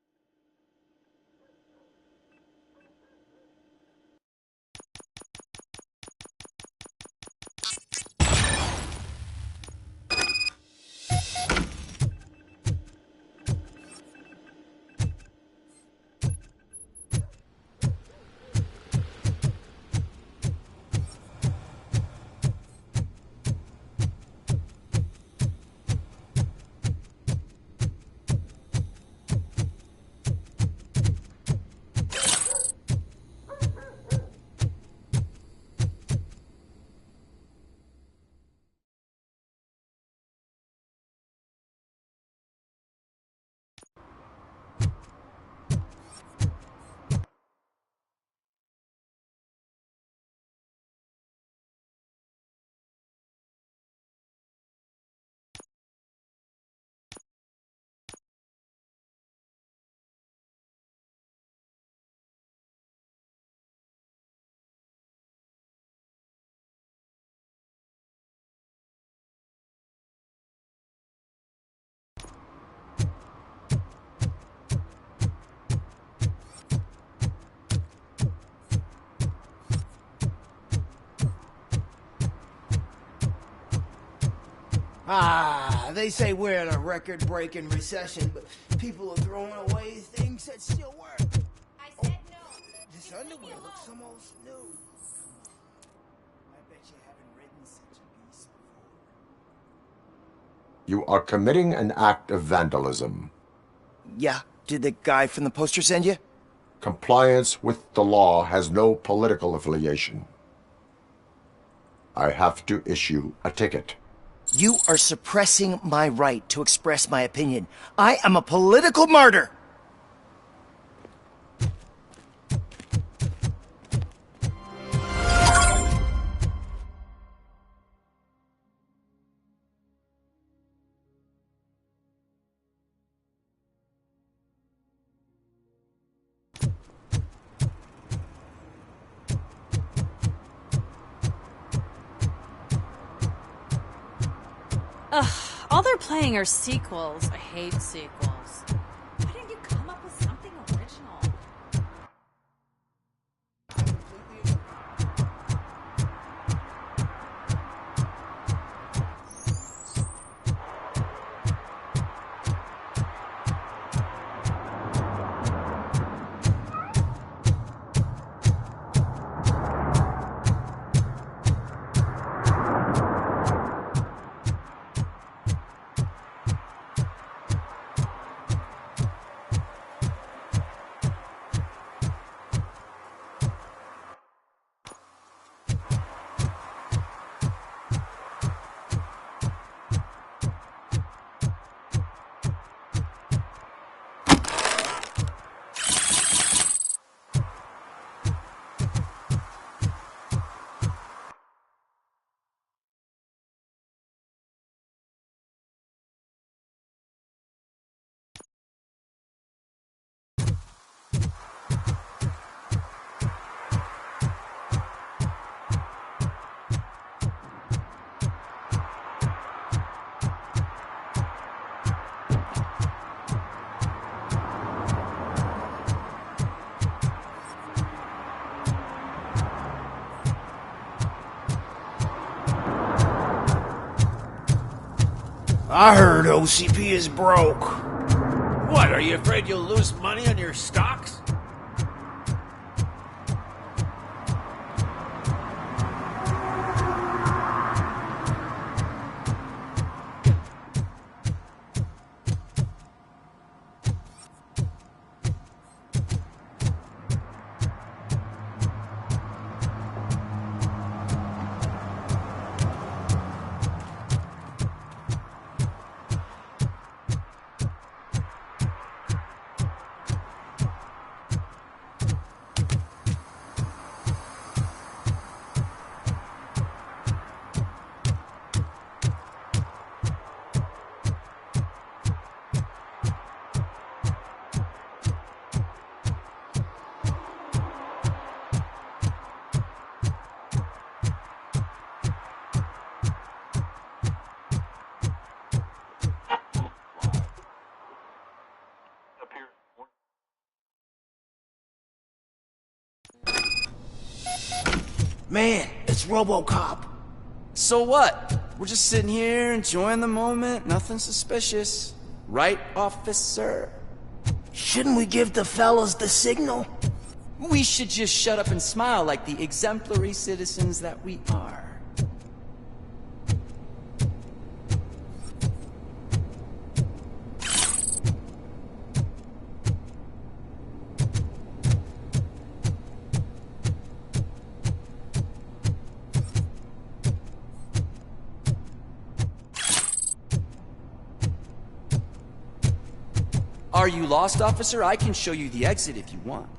Speaker 20: They say we're in a record-breaking recession, but people are throwing away things that still work.
Speaker 24: I said no.
Speaker 20: This underwear looks almost new. I bet you haven't ridden such a beast before.
Speaker 6: You are committing an act of vandalism.
Speaker 16: Yeah, did the guy from the poster send you?
Speaker 6: Compliance with the law has no political affiliation. I have to issue a ticket.
Speaker 16: You are suppressing my right to express my opinion. I am a political martyr!
Speaker 22: Ugh, all they're playing are sequels. I hate sequels. Why didn't you come up with something original?
Speaker 20: I heard OCP is broke.
Speaker 14: What, are you afraid you'll lose money on your stocks?
Speaker 20: Man, it's RoboCop.
Speaker 11: So what? We're just sitting here enjoying the moment, nothing suspicious. Right, officer?
Speaker 20: Shouldn't we give the fellas the signal?
Speaker 11: We should just shut up and smile like the exemplary citizens that we are. Are you lost, officer? I can show you the exit if you want.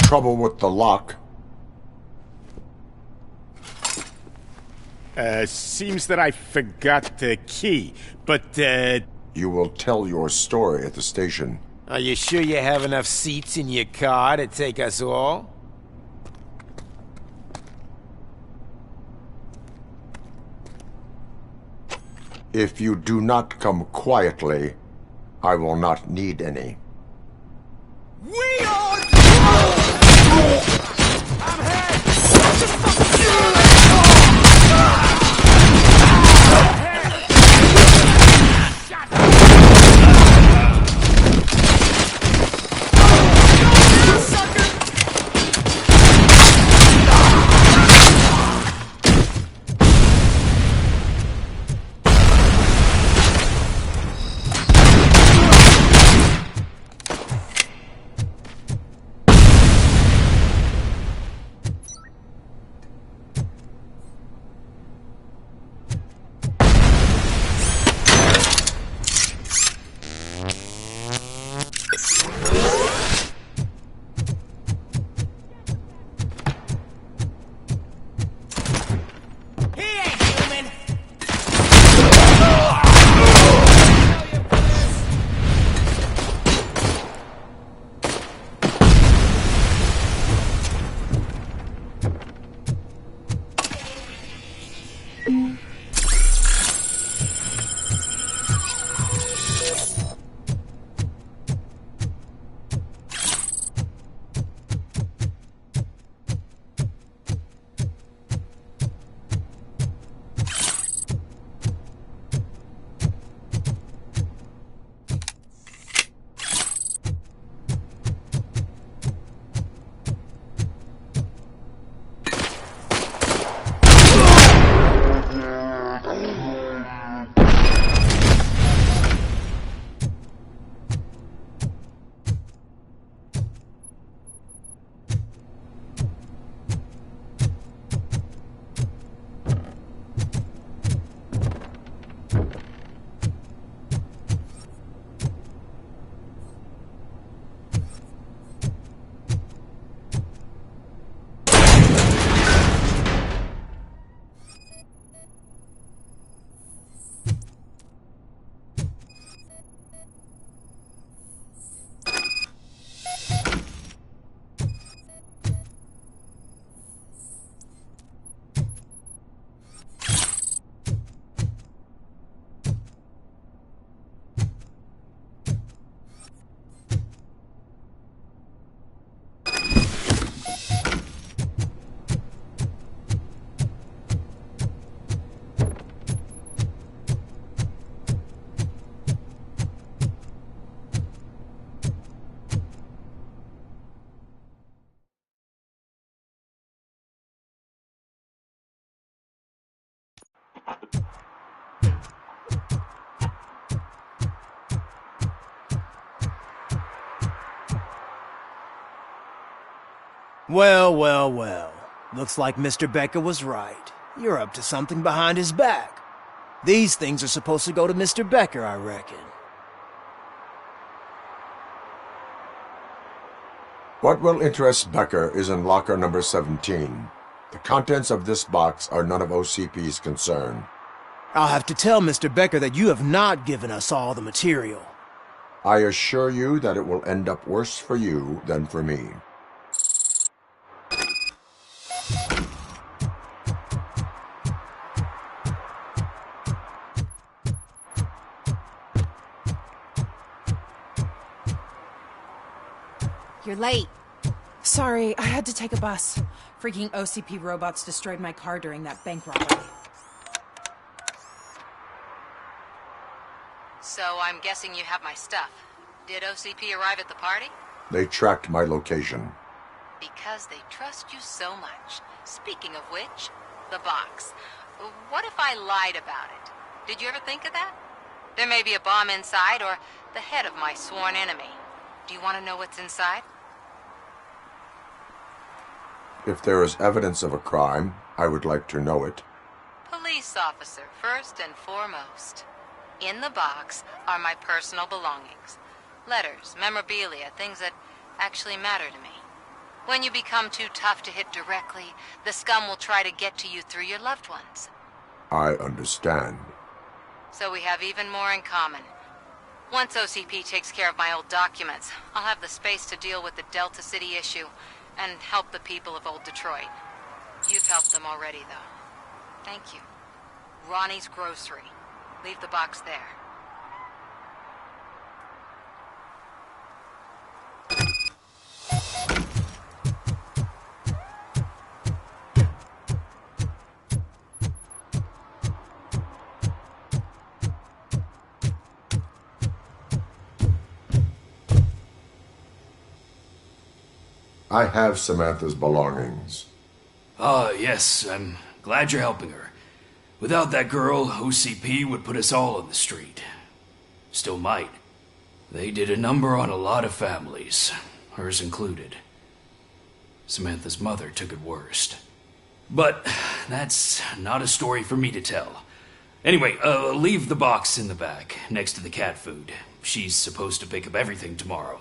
Speaker 6: Trouble with the lock.
Speaker 17: Seems that I forgot the key, but,
Speaker 6: You will tell your story at the station.
Speaker 14: Are you sure you have enough seats in your car to take us all?
Speaker 6: If you do not come quietly, I will not need any.
Speaker 14: We are... I'm hit!
Speaker 20: Well, well, well. Looks like Mr. Becker was right. You're up to something behind his back. These things are supposed to go to Mr. Becker, I reckon.
Speaker 6: What will interest Becker is in locker number 17. The contents of this box are none of OCP's concern.
Speaker 20: I'll have to tell Mr. Becker that you have not given us all the material.
Speaker 6: I assure you that it will end up worse for you than for me.
Speaker 3: You're late. Sorry, I had to take a bus. Freaking OCP robots destroyed my car during that bank robbery.
Speaker 10: So I'm guessing you have my stuff. Did OCP arrive at the party?
Speaker 6: They tracked my location.
Speaker 10: Because they trust you so much. Speaking of which, the box. What if I lied about it? Did you ever think of that? There may be a bomb inside or the head of my sworn enemy. Do you want to know what's inside?
Speaker 6: If there is evidence of a crime, I would like to know it.
Speaker 10: Police officer, first and foremost. In the box are my personal belongings. Letters, memorabilia, things that actually matter to me. When you become too tough to hit directly, the scum will try to get to you through your loved ones.
Speaker 6: I understand.
Speaker 10: So we have even more in common. Once OCP takes care of my old documents, I'll have the space to deal with the Delta City issue and help the people of Old Detroit. You've helped them already, though. Thank you. Ronnie's Grocery. Leave the box there.
Speaker 6: I have Samantha's belongings.
Speaker 7: Ah, yes, I'm glad you're helping her. Without that girl, OCP would put us all on the street. Still might. They did a number on a lot of families, hers included. Samantha's mother took it worst. But that's not a story for me to tell. Anyway, leave the box in the back, next to the cat food. She's supposed to pick up everything tomorrow.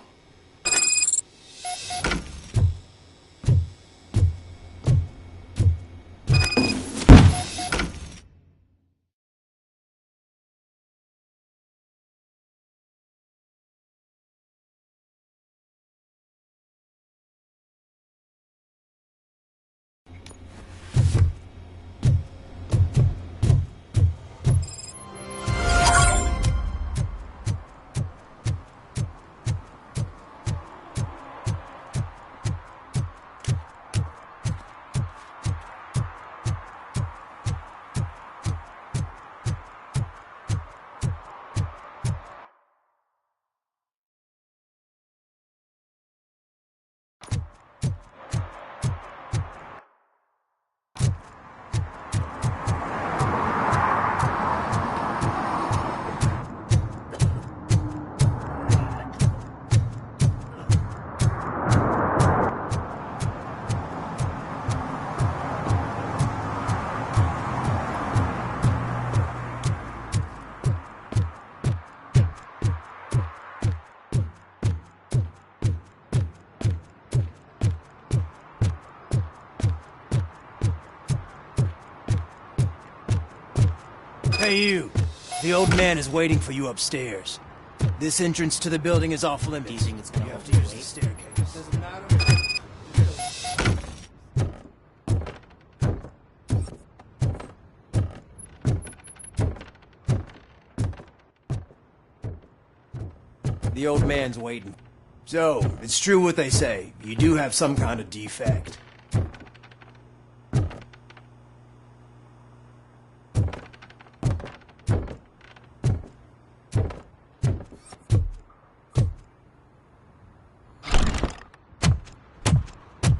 Speaker 20: Hey you, the old man is waiting for you upstairs. This entrance to the building is off limits. You think it's gonna have to use the staircase. Doesn't matter. The old man's waiting. So, it's true what they say. You do have some kind of defect.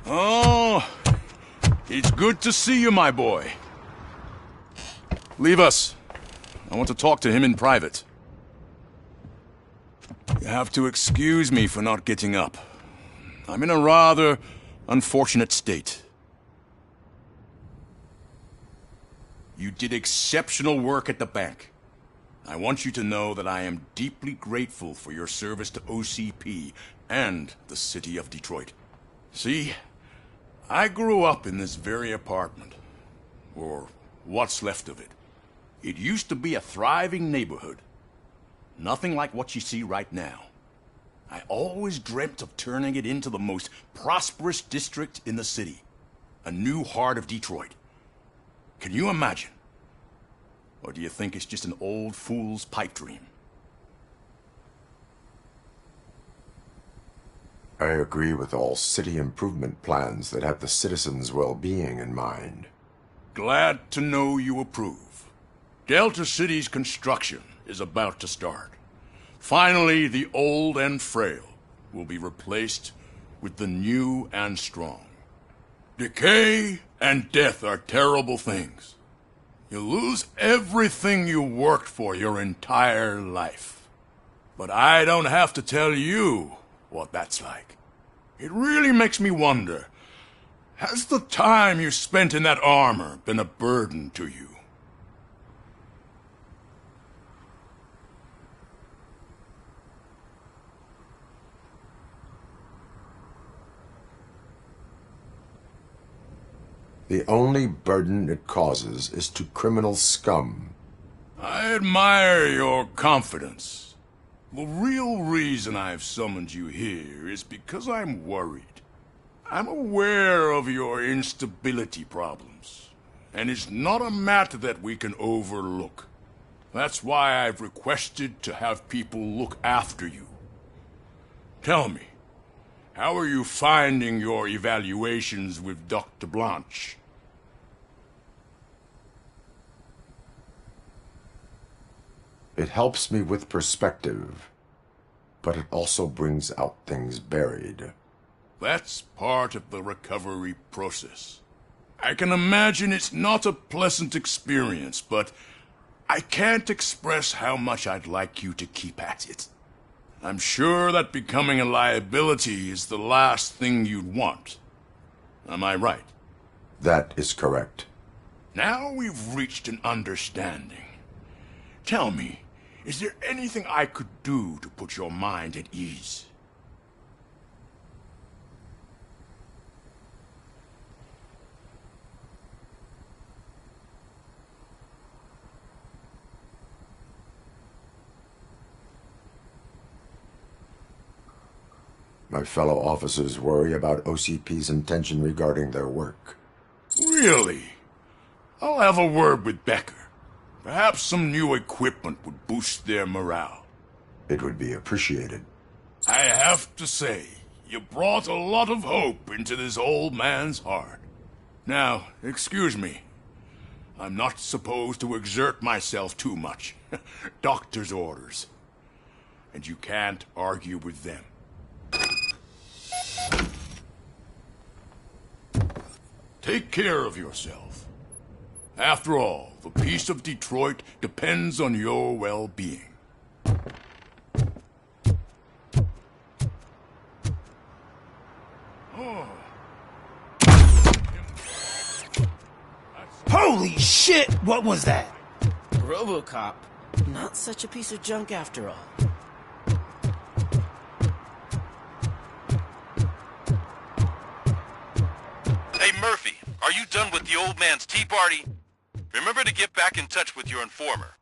Speaker 18: Oh, it's good to see you, my boy. Leave us. I want to talk to him in private. You have to excuse me for not getting up. I'm in a rather Unfortunate state. You did exceptional work at the bank. I want you to know that I am deeply grateful for your service to OCP and the city of Detroit. See, I grew up in this very apartment, or what's left of it. It used to be a thriving neighborhood. Nothing like what you see right now. I always dreamt of turning it into the most prosperous district in the city. A new heart of Detroit. Can you imagine? Or do you think it's just an old fool's pipe dream?
Speaker 6: I agree with all city improvement plans that have the citizens' well-being in mind.
Speaker 18: Glad to know you approve. Delta City's construction is about to start. Finally, the old and frail will be replaced with the new and strong. Decay and death are terrible things. You lose everything you worked for your entire life. But I don't have to tell you what that's like. It really makes me wonder, has the time you spent in that armor been a burden to you?
Speaker 6: The only burden it causes is to criminal scum.
Speaker 18: I admire your confidence. The real reason I've summoned you here is because I'm worried. I'm aware of your instability problems, and it's not a matter that we can overlook. That's why I've requested to have people look after you. Tell me, how are you finding your evaluations with Dr. Blanche?
Speaker 6: It helps me with perspective, but it also brings out things buried.
Speaker 18: That's part of the recovery process. I can imagine it's not a pleasant experience, but I can't express how much I'd like you to keep at it. I'm sure that becoming a liability is the last thing you'd want. Am I right?
Speaker 6: That is correct.
Speaker 18: Now we've reached an understanding. Tell me, is there anything I could do to put your mind at ease?
Speaker 6: My fellow officers worry about OCP's intention regarding their work.
Speaker 18: Really? I'll have a word with Becker. Perhaps some new equipment would boost their morale.
Speaker 6: It would be appreciated.
Speaker 18: I have to say, you brought a lot of hope into this old man's heart. Now, excuse me. I'm not supposed to exert myself too much. Doctor's orders. And you can't argue with them. Take care of yourself. After all, the peace of Detroit depends on your well-being.
Speaker 20: Holy shit! What was that?
Speaker 9: RoboCop. Not such a piece of junk after all.
Speaker 1: Hey, Murphy, are you done with the old man's tea party? Remember to get back in touch with your informer.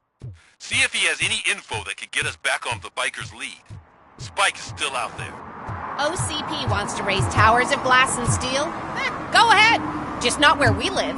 Speaker 1: See if he has any info that could get us back on the biker's lead. Spike is still out there.
Speaker 24: OCP wants to raise towers of glass and steel? Go ahead. Just not where we live.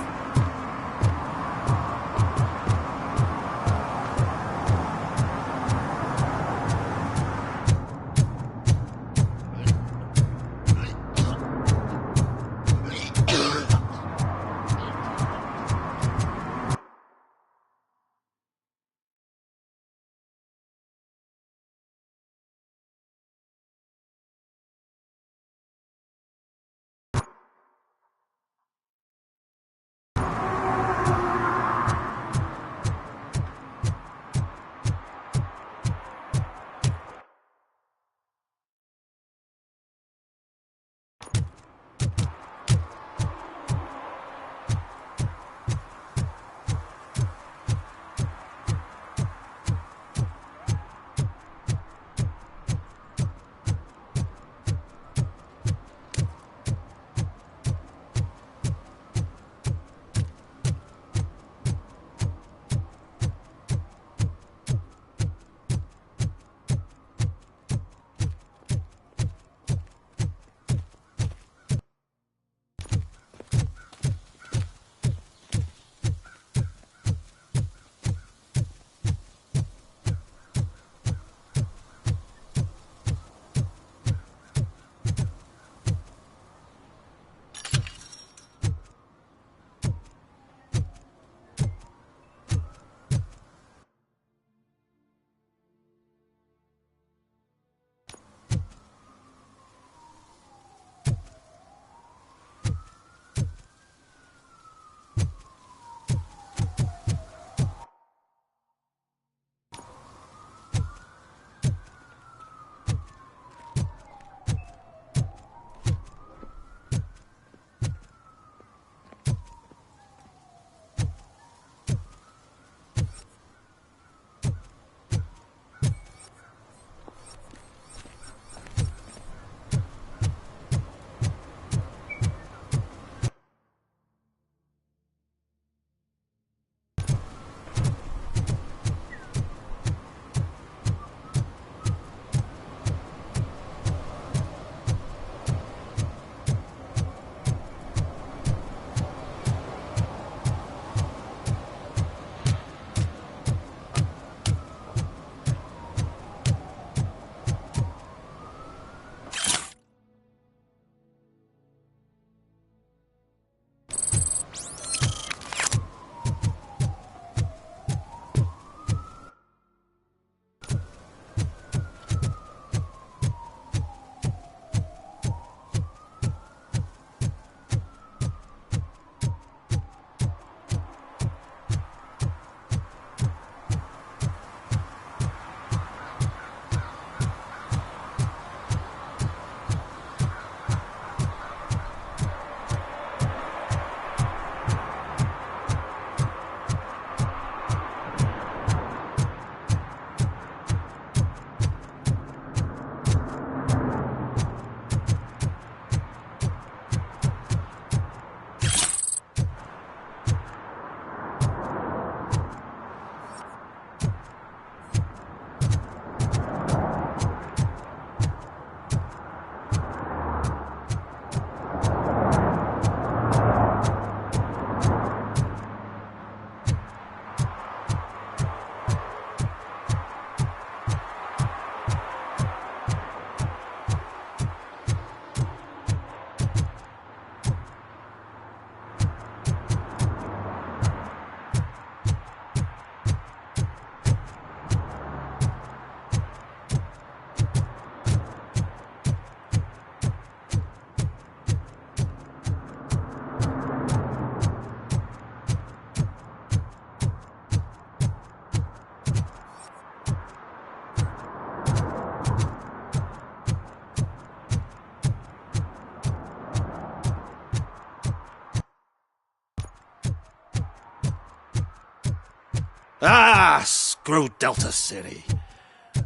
Speaker 12: Ah, screw Delta City.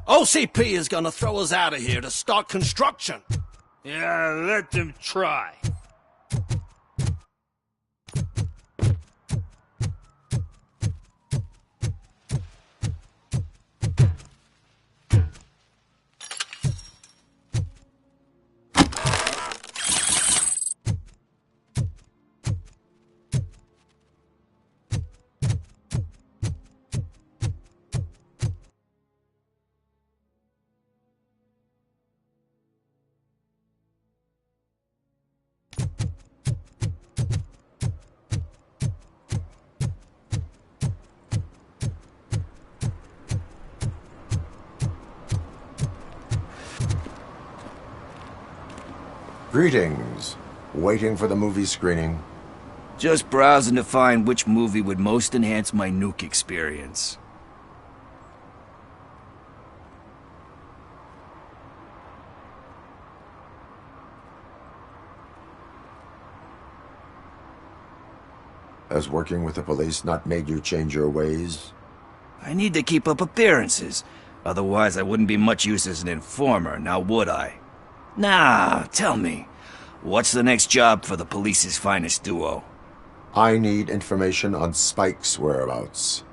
Speaker 12: OCP is gonna throw us out of here to start construction.
Speaker 7: Yeah, let them try.
Speaker 6: Greetings. Waiting for the movie screening?
Speaker 19: Just browsing to find which movie would most enhance my nuke experience.
Speaker 6: Has working with the police not made you change your ways?
Speaker 19: I need to keep up appearances. Otherwise, I wouldn't be much use as an informer, now would I? Nah, tell me. What's the next job for the police's finest duo?
Speaker 6: I need information on Spike's whereabouts.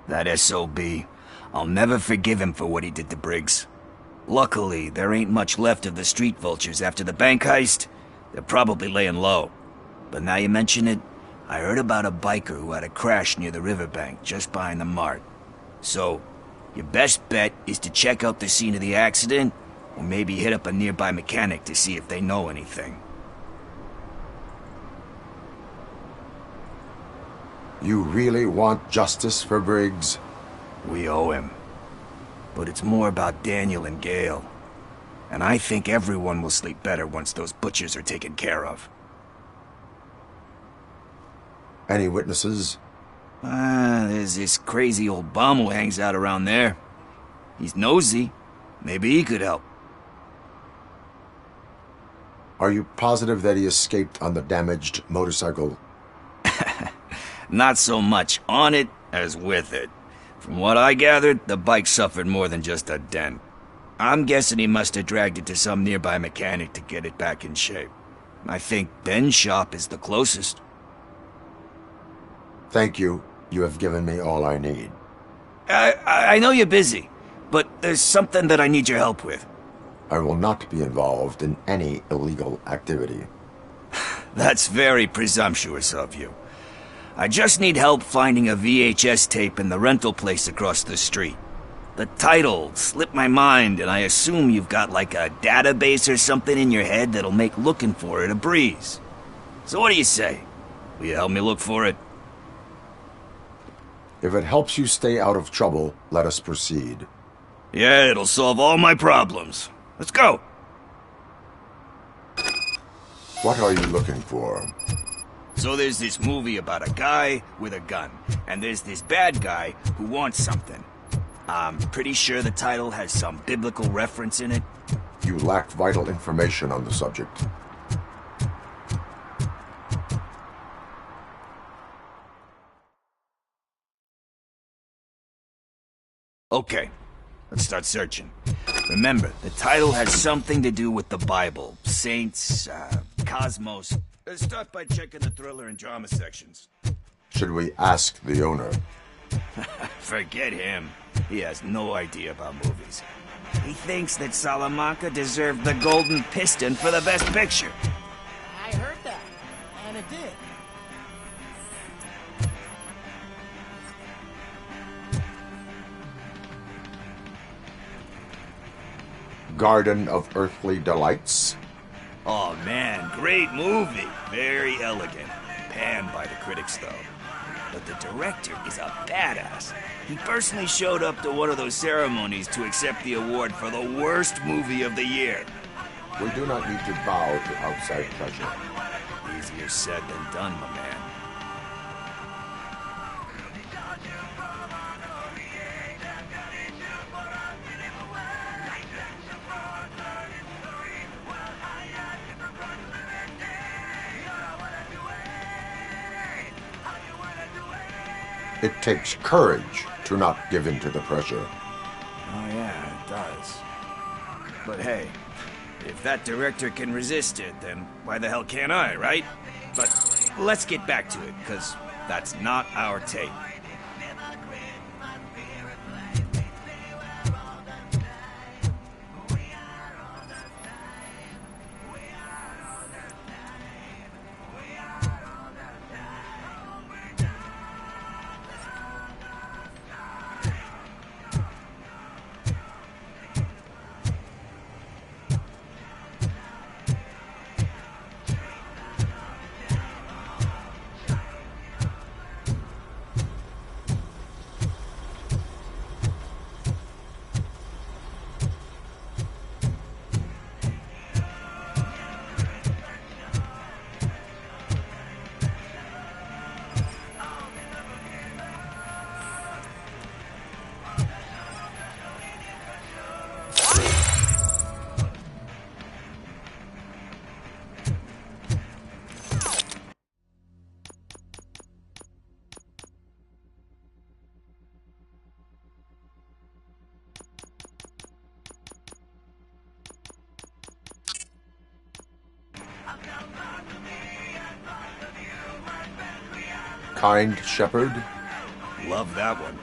Speaker 19: That SOB. I'll never forgive him for what he did to Briggs. Luckily, there ain't much left of the street vultures after the bank heist. They're probably laying low. But now you mention it, I heard about a biker who had a crash near the riverbank just behind the mart. So, your best bet is to check out the scene of the accident, or maybe hit up a nearby mechanic to see if they know anything.
Speaker 6: You really want justice for Briggs?
Speaker 19: We owe him. But it's more about Daniel and Gale. And I think everyone will sleep better once those butchers are taken care of.
Speaker 6: Any witnesses?
Speaker 19: There's this crazy old bum who hangs out around there. He's nosy. Maybe he could help.
Speaker 6: Are you positive that he escaped on the damaged motorcycle?
Speaker 19: Not so much on it as with it. From what I gathered, the bike suffered more than just a dent. I'm guessing he must have dragged it to some nearby mechanic to get it back in shape. I think Ben's shop is the closest.
Speaker 6: Thank you. You have given me all I need.
Speaker 19: I know you're busy, but there's something that I need your help with.
Speaker 6: I will not be involved in any illegal activity.
Speaker 19: That's very presumptuous of you. I just need help finding a VHS tape in the rental place across the street. The title slipped my mind, and I assume you've got like a database or something in your head that'll make looking for it a breeze. So what do you say? Will you help me look for it?
Speaker 6: If it helps you stay out of trouble, let us proceed.
Speaker 19: Yeah, it'll solve all my problems. Let's go!
Speaker 6: What are you looking for?
Speaker 19: So there's this movie about a guy with a gun, and there's this bad guy who wants something. I'm pretty sure the title has some biblical reference in it.
Speaker 6: You lack vital information on the subject.
Speaker 19: Okay, let's start searching. Remember, the title has something to do with the Bible, saints, cosmos. Let's start by checking the thriller and drama sections.
Speaker 6: Should we ask the owner?
Speaker 19: Forget him. He has no idea about movies. He thinks that Salamanca deserved the Golden Piston for the Best Picture.
Speaker 9: I heard that, and it did.
Speaker 6: Garden of Earthly Delights?
Speaker 19: Oh man, great movie. Very elegant. Panned by the critics though. But the director is a badass. He personally showed up to one of those ceremonies to accept the award for the worst movie of the year.
Speaker 6: We do not need to bow to outside pressure.
Speaker 19: Easier said than done, my man.
Speaker 6: It takes courage to not give in to the pressure.
Speaker 19: Oh yeah, it does. But hey, if that director can resist it, then why the hell can't I, right? But let's get back to it, because that's not our tape.
Speaker 6: Kind Shepherd?
Speaker 19: Love that one.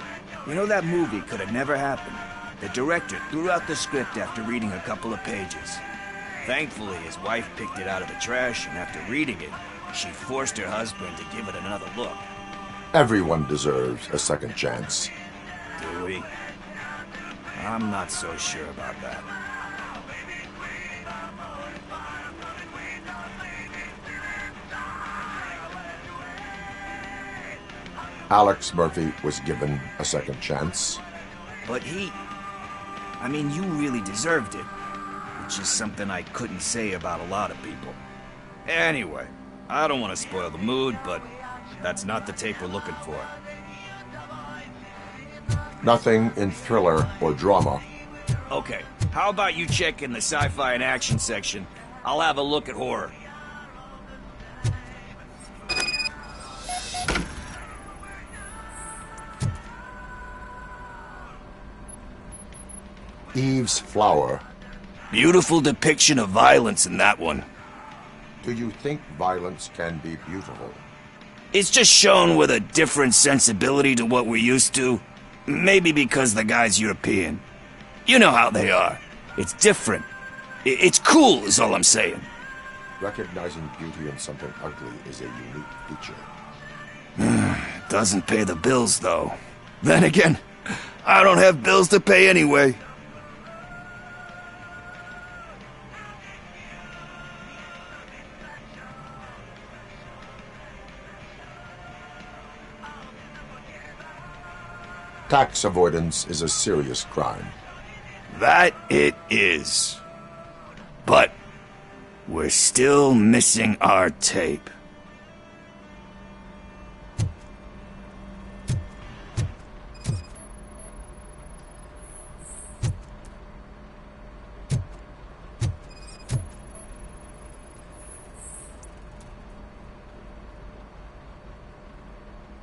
Speaker 19: You know, that movie could have never happened. The director threw out the script after reading a couple of pages. Thankfully, his wife picked it out of the trash, and after reading it, she forced her husband to give it another look.
Speaker 6: Everyone deserves a second chance.
Speaker 19: Do we? I'm not so sure about that.
Speaker 6: Alex Murphy was given a second chance.
Speaker 19: But I mean, you really deserved it. Which is something I couldn't say about a lot of people. Anyway, I don't want to spoil the mood, but that's not the tape we're looking for.
Speaker 6: Nothing in thriller or drama.
Speaker 19: Okay, how about you check in the sci-fi and action section? I'll have a look at horror.
Speaker 6: Eve's Flower.
Speaker 19: Beautiful depiction of violence in that one.
Speaker 6: Do you think violence can be beautiful?
Speaker 19: It's just shown with a different sensibility to what we're used to. Maybe because the guy's European. You know how they are. It's different. It's cool, is all I'm saying.
Speaker 6: Recognizing beauty in something ugly is a unique feature.
Speaker 19: Doesn't pay the bills, though. Then again, I don't have bills to pay anyway.
Speaker 6: Tax avoidance is a serious crime.
Speaker 19: That it is. But we're still missing our tape.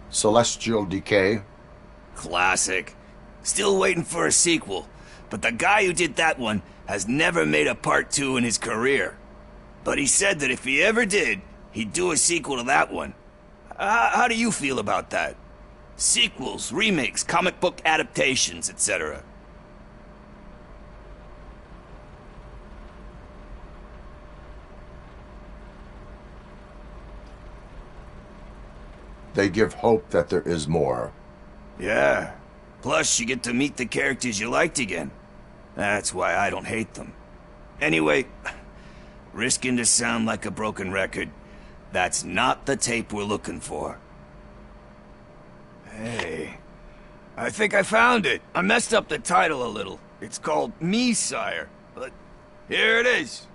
Speaker 6: Celestial Decay.
Speaker 19: Classic. Still waiting for a sequel, but the guy who did that one has never made a Part 2 in his career. But he said that if he ever did, he'd do a sequel to that one. How do you feel about that? Sequels, remakes, comic book adaptations, etc.
Speaker 6: They give hope that there is more.
Speaker 19: Yeah. Plus, you get to meet the characters you liked again. That's why I don't hate them. Anyway, risking to sound like a broken record, that's not the tape we're looking for. Hey, I think I found it. I messed up the title a little. It's called Me, Sire, but here it is.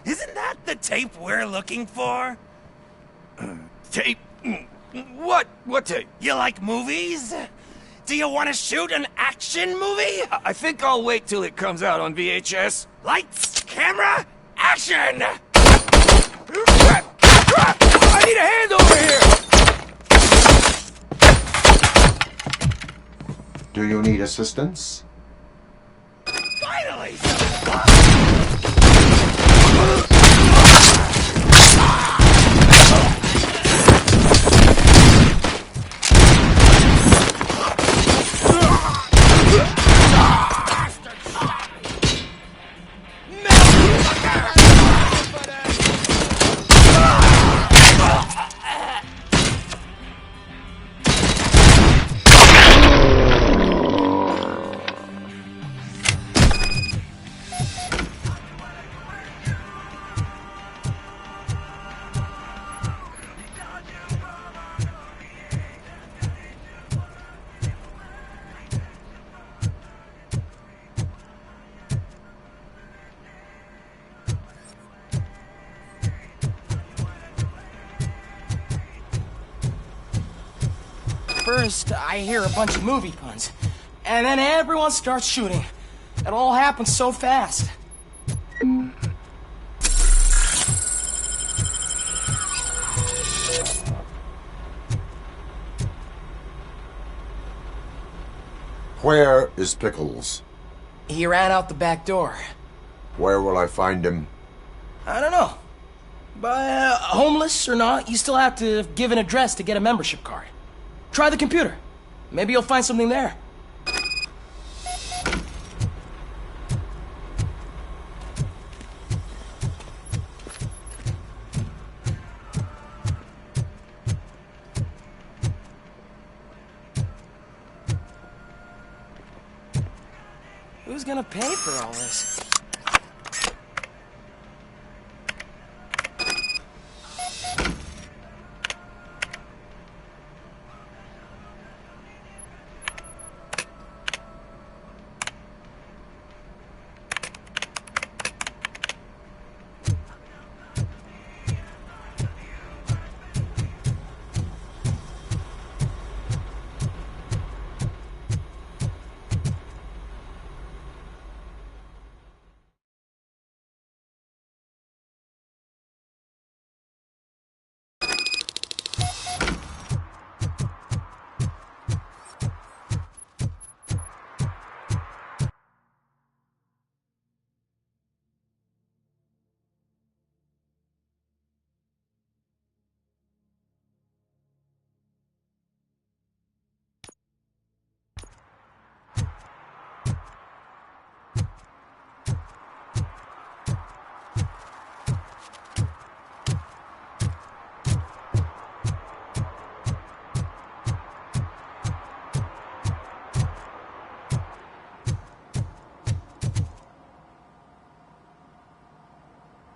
Speaker 4: Isn't that the tape we're looking for?
Speaker 19: Tape? What? What tape?
Speaker 4: You like movies? Do you want to shoot an action movie?
Speaker 19: I think I'll wait till it comes out on VHS.
Speaker 4: Lights, camera, action!
Speaker 19: I need a hand over here!
Speaker 6: Do you need assistance?
Speaker 4: Finally! First, I hear a bunch of movie puns, and then everyone starts shooting. It all happens so fast.
Speaker 6: Where is Pickles?
Speaker 4: He ran out the back door.
Speaker 6: Where will I find him?
Speaker 4: I don't know. But homeless or not, you still have to give an address to get a membership card. Try the computer. Maybe you'll find something there. Who's gonna pay for all this?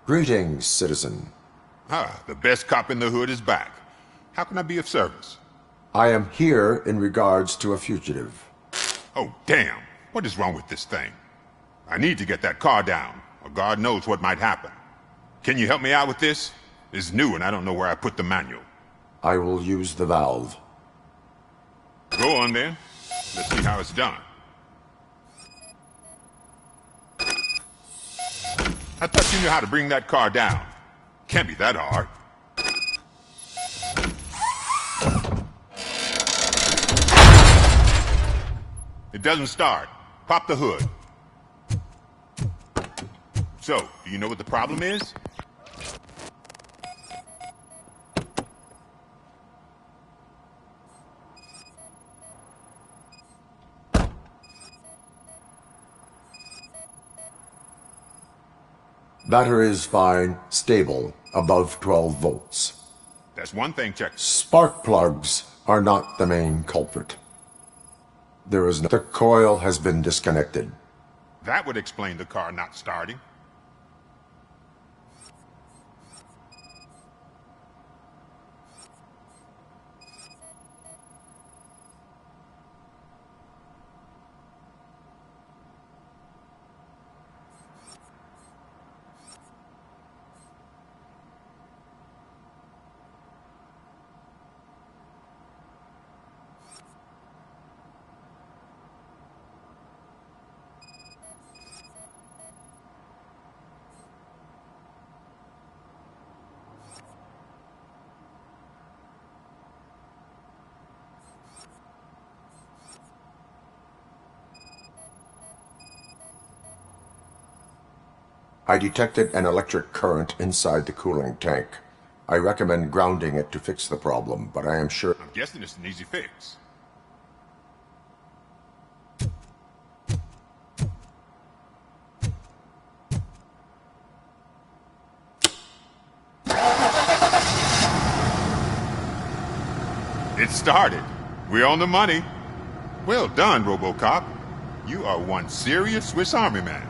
Speaker 6: Greetings, citizen.
Speaker 5: Ah, the best cop in the hood is back. How can I be of service?
Speaker 6: I am here in regards to a fugitive.
Speaker 5: Oh, damn. What is wrong with this thing? I need to get that car down, or God knows what might happen. Can you help me out with this? It's new and I don't know where I put the manual.
Speaker 6: I will use the valve.
Speaker 5: Go on then. Let's see how it's done. I thought you knew how to bring that car down. Can't be that hard. It doesn't start. Pop the hood. So, do you know what the problem is?
Speaker 6: Battery is fine, stable, above 12 volts.
Speaker 5: That's one thing checked.
Speaker 6: Spark plugs are not the main culprit. The coil has been disconnected.
Speaker 5: That would explain the car not starting.
Speaker 6: I detected an electric current inside the cooling tank. I recommend grounding it to fix the problem, but I am sure...
Speaker 5: I'm guessing it's an easy fix. It started. We're on the money. Well done, RoboCop. You are one serious Swiss Army man.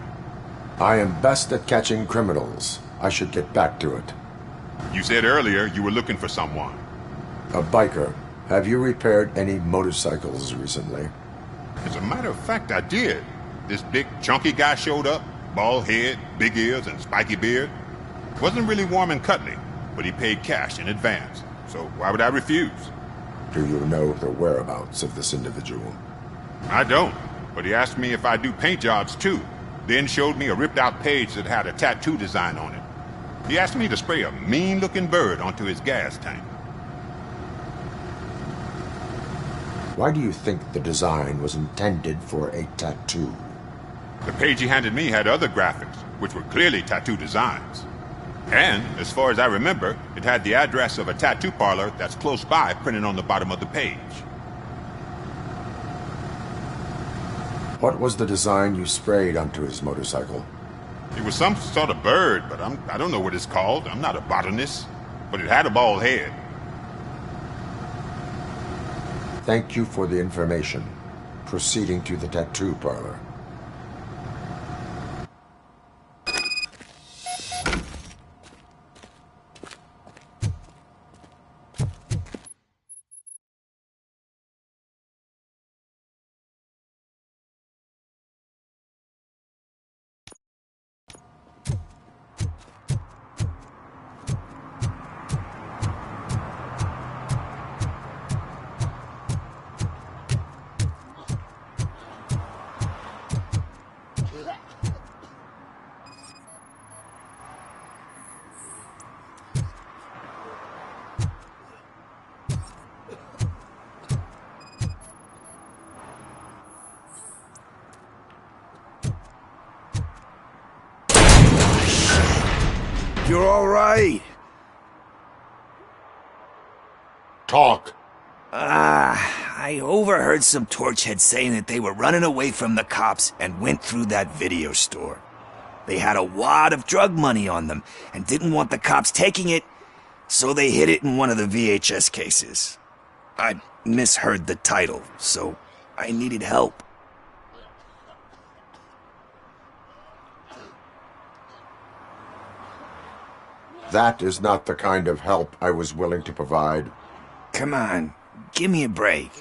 Speaker 6: I am best at catching criminals. I should get back to it.
Speaker 5: You said earlier you were looking for someone.
Speaker 6: A biker. Have you repaired any motorcycles recently?
Speaker 5: As a matter of fact, I did. This big, chunky guy showed up. Bald head, big ears, and spiky beard. Wasn't really warm and cuddly, but he paid cash in advance. So why would I refuse?
Speaker 6: Do you know the whereabouts of this individual?
Speaker 5: I don't, but he asked me if I do paint jobs too. Then showed me a ripped-out page that had a tattoo design on it. He asked me to spray a mean-looking bird onto his gas tank.
Speaker 6: Why do you think the design was intended for a tattoo?
Speaker 5: The page he handed me had other graphics, which were clearly tattoo designs. And, as far as I remember, it had the address of a tattoo parlor that's close by printed on the bottom of the page.
Speaker 6: What was the design you sprayed onto his motorcycle?
Speaker 5: It was some sort of bird, but I don't know what it's called. I'm not a botanist. But it had a bald head.
Speaker 6: Thank you for the information. Proceeding to the tattoo parlor.
Speaker 19: You're all right.
Speaker 6: Talk.
Speaker 19: I overheard some torchheads saying that they were running away from the cops and went through that video store. They had a wad of drug money on them and didn't want the cops taking it, so they hid it in one of the VHS cases. I misheard the title, so I needed help.
Speaker 6: That is not the kind of help I was willing to provide.
Speaker 19: Come on, give me a break.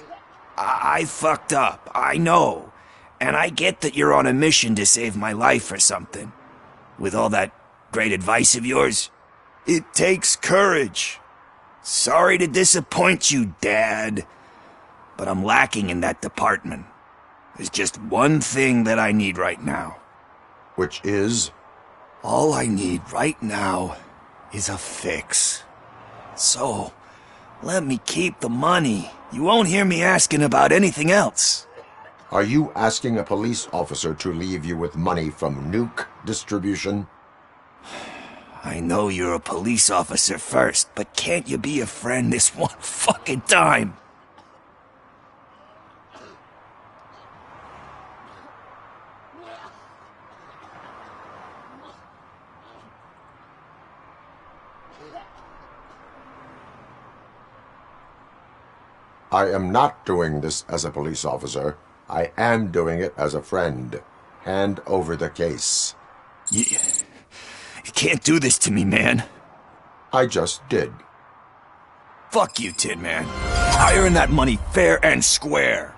Speaker 19: I fucked up, I know. And I get that you're on a mission to save my life or something. With all that great advice of yours, it takes courage. Sorry to disappoint you, Dad. But I'm lacking in that department. There's just one thing that I need right now.
Speaker 6: Which is?
Speaker 19: All I need right now is a fix. So, let me keep the money. You won't hear me asking about anything else.
Speaker 6: Are you asking a police officer to leave you with money from nuke distribution?
Speaker 19: I know you're a police officer first, but can't you be a friend this one fucking time?
Speaker 6: I am not doing this as a police officer. I am doing it as a friend. Hand over the case.
Speaker 19: You can't do this to me, man.
Speaker 6: I just did.
Speaker 19: Fuck you, Tin Man. I earn that money fair and square.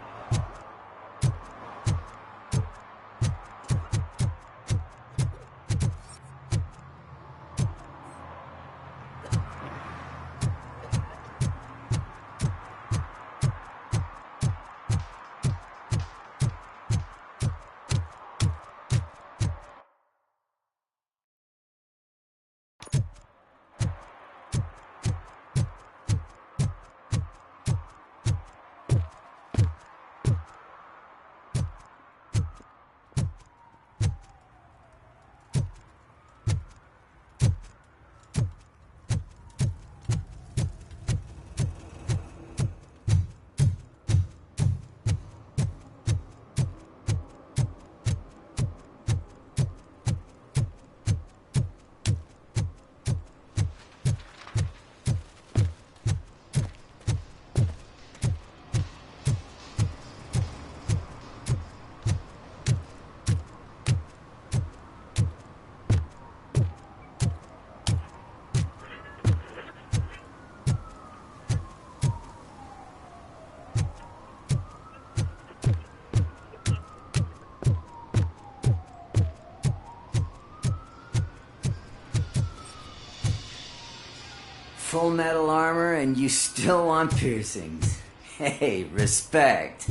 Speaker 2: full metal armor and you still want piercings. Hey, respect.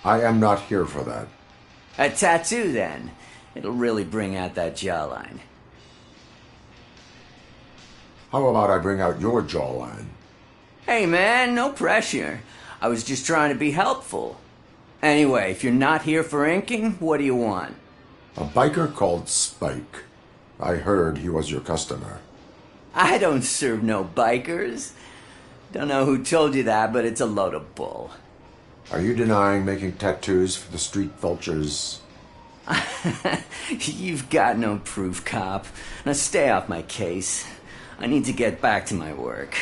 Speaker 6: I am not here for that.
Speaker 2: A tattoo, then. It'll really bring out that jawline.
Speaker 6: How about I bring out your jawline?
Speaker 2: Hey, man, no pressure. I was just trying to be helpful. Anyway, if you're not here for inking, what do you want?
Speaker 6: A biker called Spike. I heard he was your customer.
Speaker 2: I don't serve no bikers. Don't know who told you that, but it's a load of bull.
Speaker 6: Are you denying making tattoos for the street vultures?
Speaker 2: You've got no proof, cop. Now stay off my case. I need to get back to my work.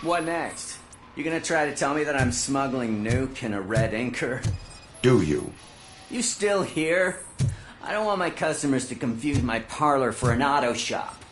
Speaker 2: What next? You gonna try to tell me that I'm smuggling nuke in a red inker?
Speaker 6: Do you?
Speaker 2: You still here? I don't want my customers to confuse my parlor for an auto shop.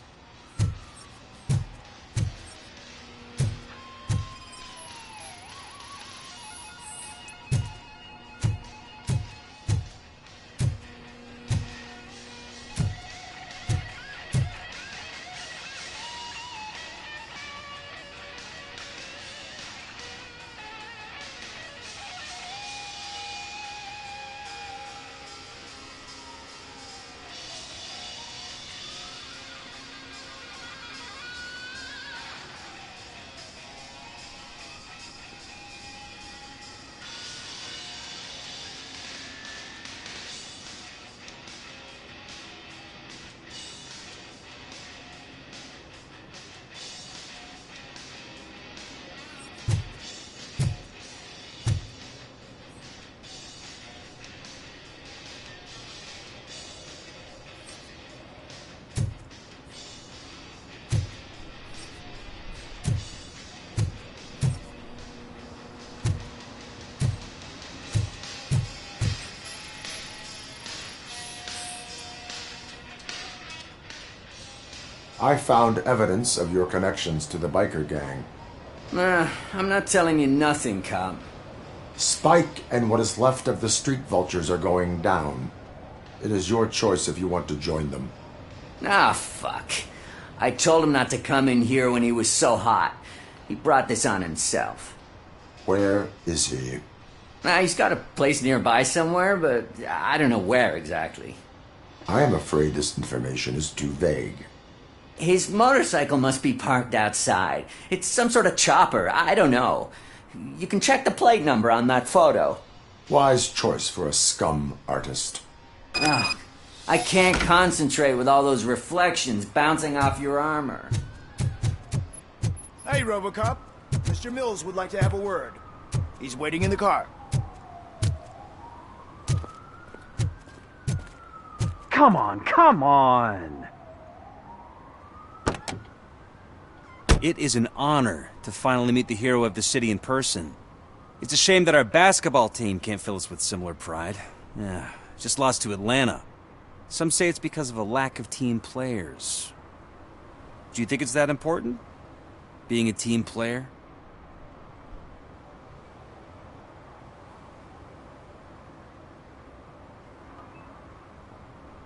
Speaker 6: I found evidence of your connections to the biker gang.
Speaker 2: I'm not telling you nothing, cop.
Speaker 6: Spike and what is left of the street vultures are going down. It is your choice if you want to join them.
Speaker 2: Ah, fuck. I told him not to come in here when he was so hot. He brought this on himself.
Speaker 6: Where is he?
Speaker 2: He's got a place nearby somewhere, but I don't know where exactly.
Speaker 6: I am afraid this information is too vague.
Speaker 2: His motorcycle must be parked outside. It's some sort of chopper. I don't know. You can check the plate number on that photo.
Speaker 6: Wise choice for a scum artist.
Speaker 2: Oh, I can't concentrate with all those reflections bouncing off your armor.
Speaker 8: Hey, RoboCop. Mr. Mills would like to have a word. He's waiting in the car.
Speaker 21: Come on, come on!
Speaker 23: It is an honor to finally meet the hero of the city in person. It's a shame that our basketball team can't fill us with similar pride. Yeah, just lost to Atlanta. Some say it's because of a lack of team players. Do you think it's that important? Being a team player?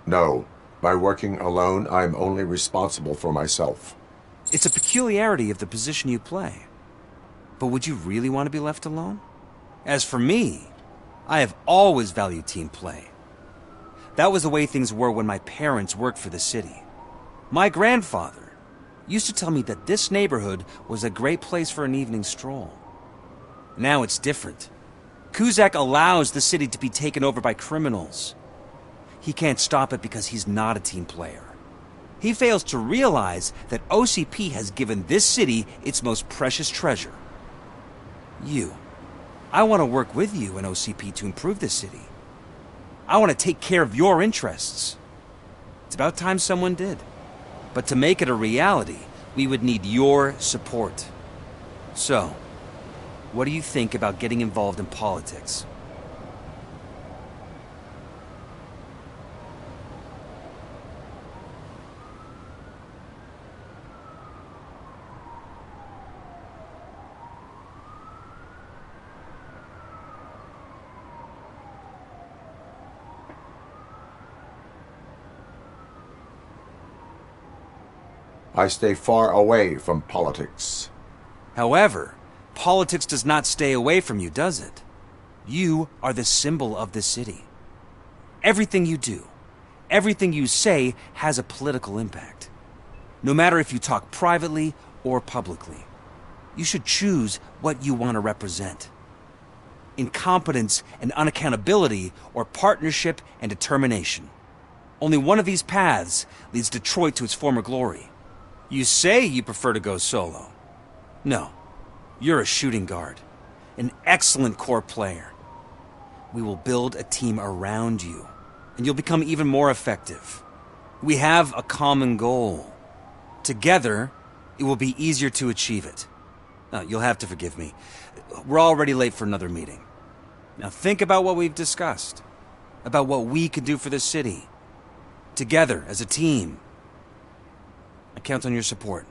Speaker 6: No. By working alone, I am only responsible for myself.
Speaker 23: It's a peculiarity of the position you play. But would you really want to be left alone? As for me, I have always valued team play. That was the way things were when my parents worked for the city. My grandfather used to tell me that this neighborhood was a great place for an evening stroll. Now it's different. Cusack allows the city to be taken over by criminals. He can't stop it because he's not a team player. He fails to realize that OCP has given this city its most precious treasure. You. I want to work with you and OCP to improve this city. I want to take care of your interests. It's about time someone did. But to make it a reality, we would need your support. So, what do you think about getting involved in politics?
Speaker 6: I stay far away from politics.
Speaker 23: However, politics does not stay away from you, does it? You are the symbol of the city. Everything you do, everything you say has a political impact. No matter if you talk privately or publicly. You should choose what you want to represent. Incompetence and unaccountability, or partnership and determination. Only one of these paths leads Detroit to its former glory. You say you prefer to go solo. No, you're a shooting guard, an excellent core player. We will build a team around you, and you'll become even more effective. We have a common goal. Together, it will be easier to achieve it. You'll have to forgive me. We're already late for another meeting. Now think about what we've discussed, about what we can do for this city. Together, as a team. I count on your support.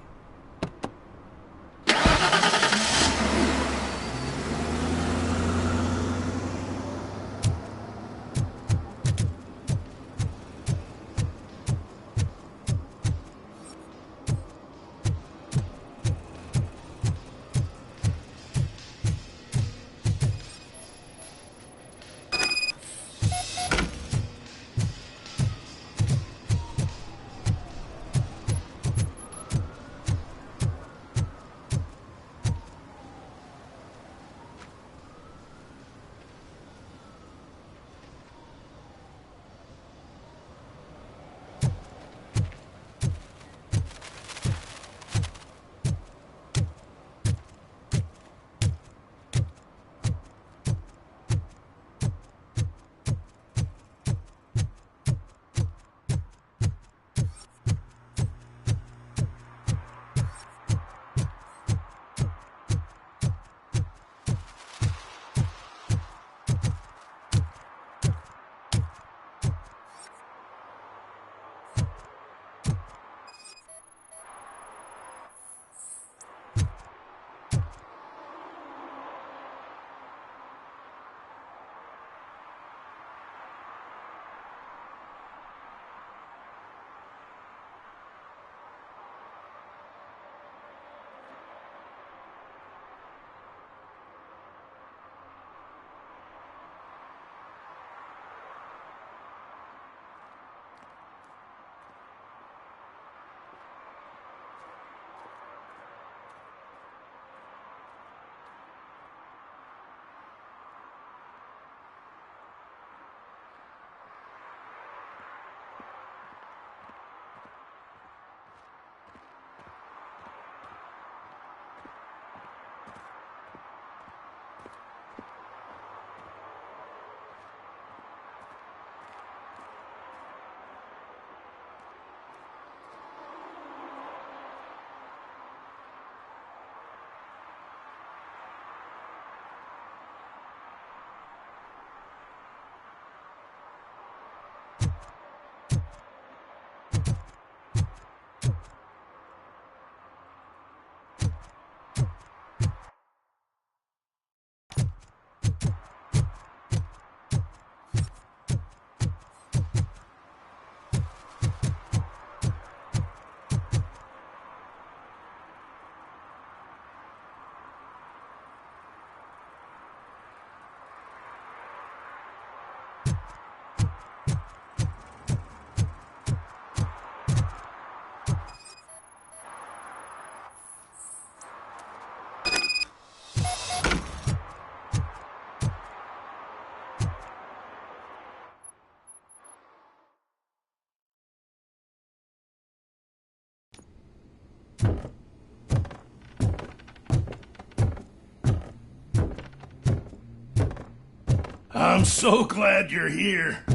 Speaker 12: I'm so glad you're here.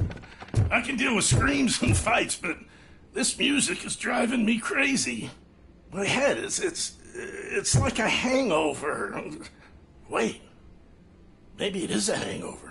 Speaker 12: I can deal with screams and fights, but this music is driving me crazy. My head it's like a hangover. Wait, maybe it is a hangover.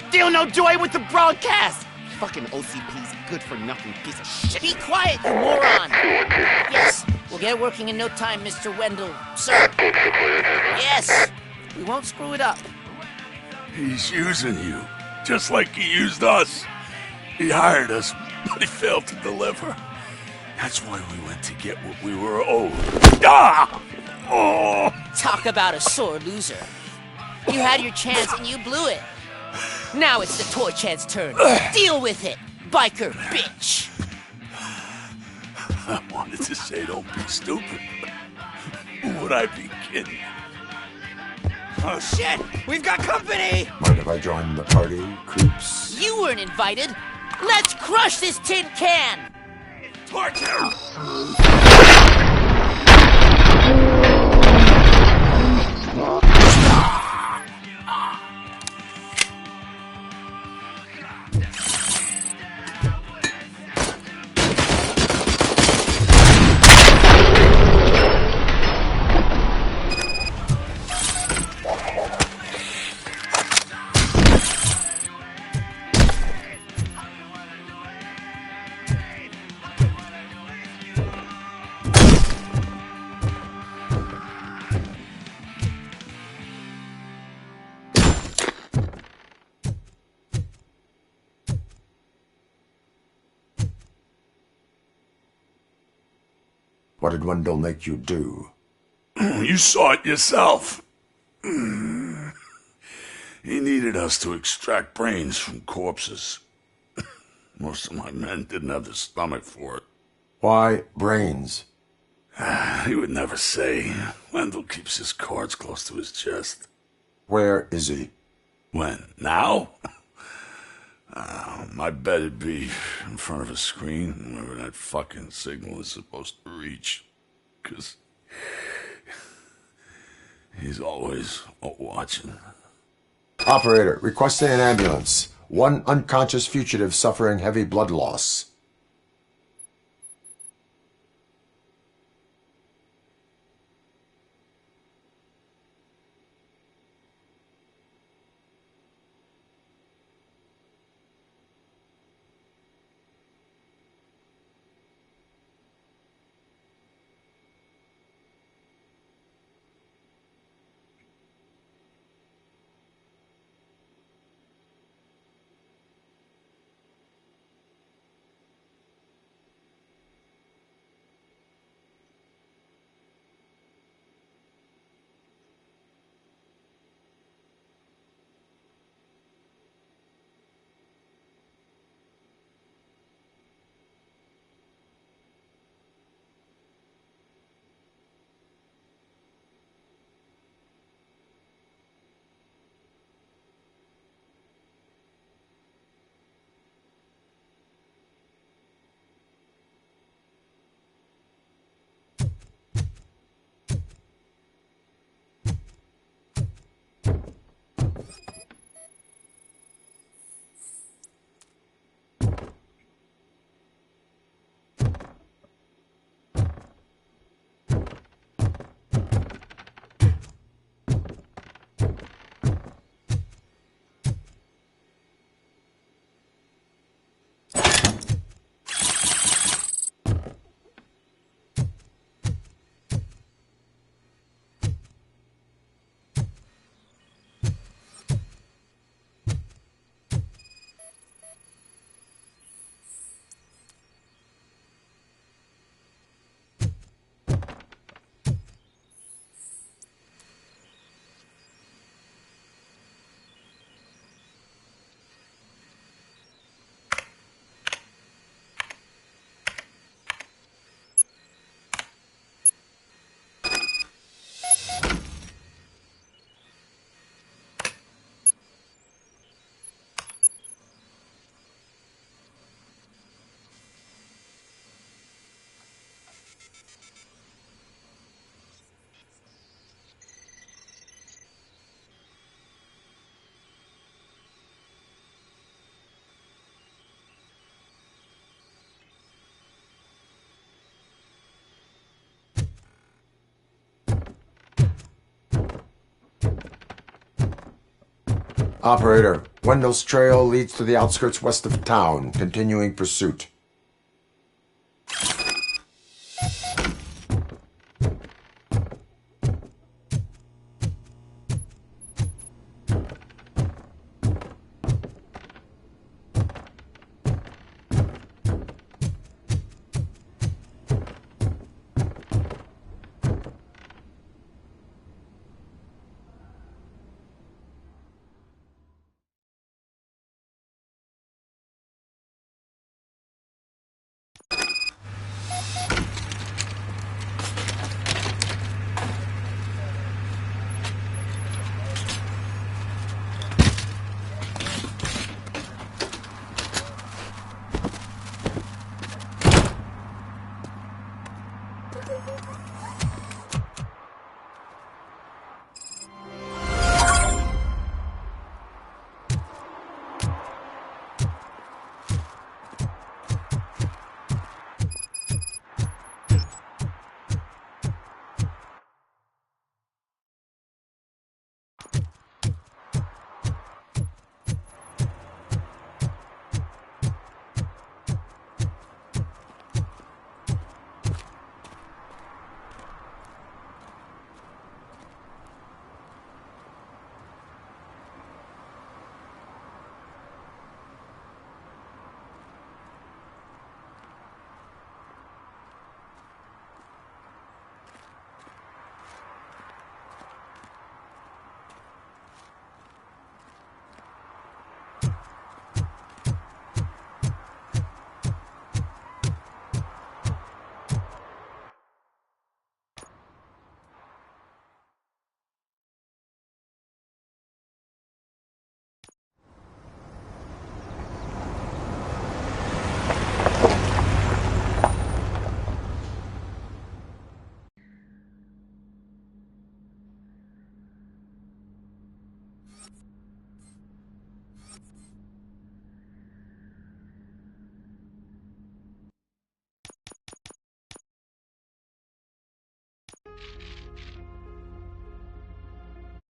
Speaker 9: Still no joy with the broadcast! Fucking OCP's good-for-nothing piece of shit. Be quiet, you moron! Yes, we'll get it working in no time, Mr. Wendell, sir. Yes, we won't screw it up.
Speaker 12: He's using you, just like he used us. He hired us, but he failed to deliver. That's why we went to get what we were owed. Ah! Oh!
Speaker 9: Talk about a sore loser. You had your chance and you blew it. Now it's the toy chance turn. Deal with it, biker bitch.
Speaker 12: I wanted to say don't be stupid. Who would I be kidding?
Speaker 9: Oh shit! We've got company!
Speaker 6: Mind if I join the party, creeps?
Speaker 9: You weren't invited. Let's crush this tin can! Torture!
Speaker 6: What did Wendell make you do?
Speaker 12: You saw it yourself. He needed us to extract brains from corpses. Most of my men didn't have the stomach for it.
Speaker 6: Why brains?
Speaker 12: He would never say. Wendell keeps his cards close to his chest.
Speaker 6: Where is he?
Speaker 12: When? Now? My bet it'd be in front of a screen, wherever that fucking signal is supposed to reach. 'Cause he's always watching.
Speaker 6: Operator, requesting an ambulance. One unconscious fugitive suffering heavy blood loss. Operator, Wendell's trail leads to the outskirts west of town. Continuing pursuit.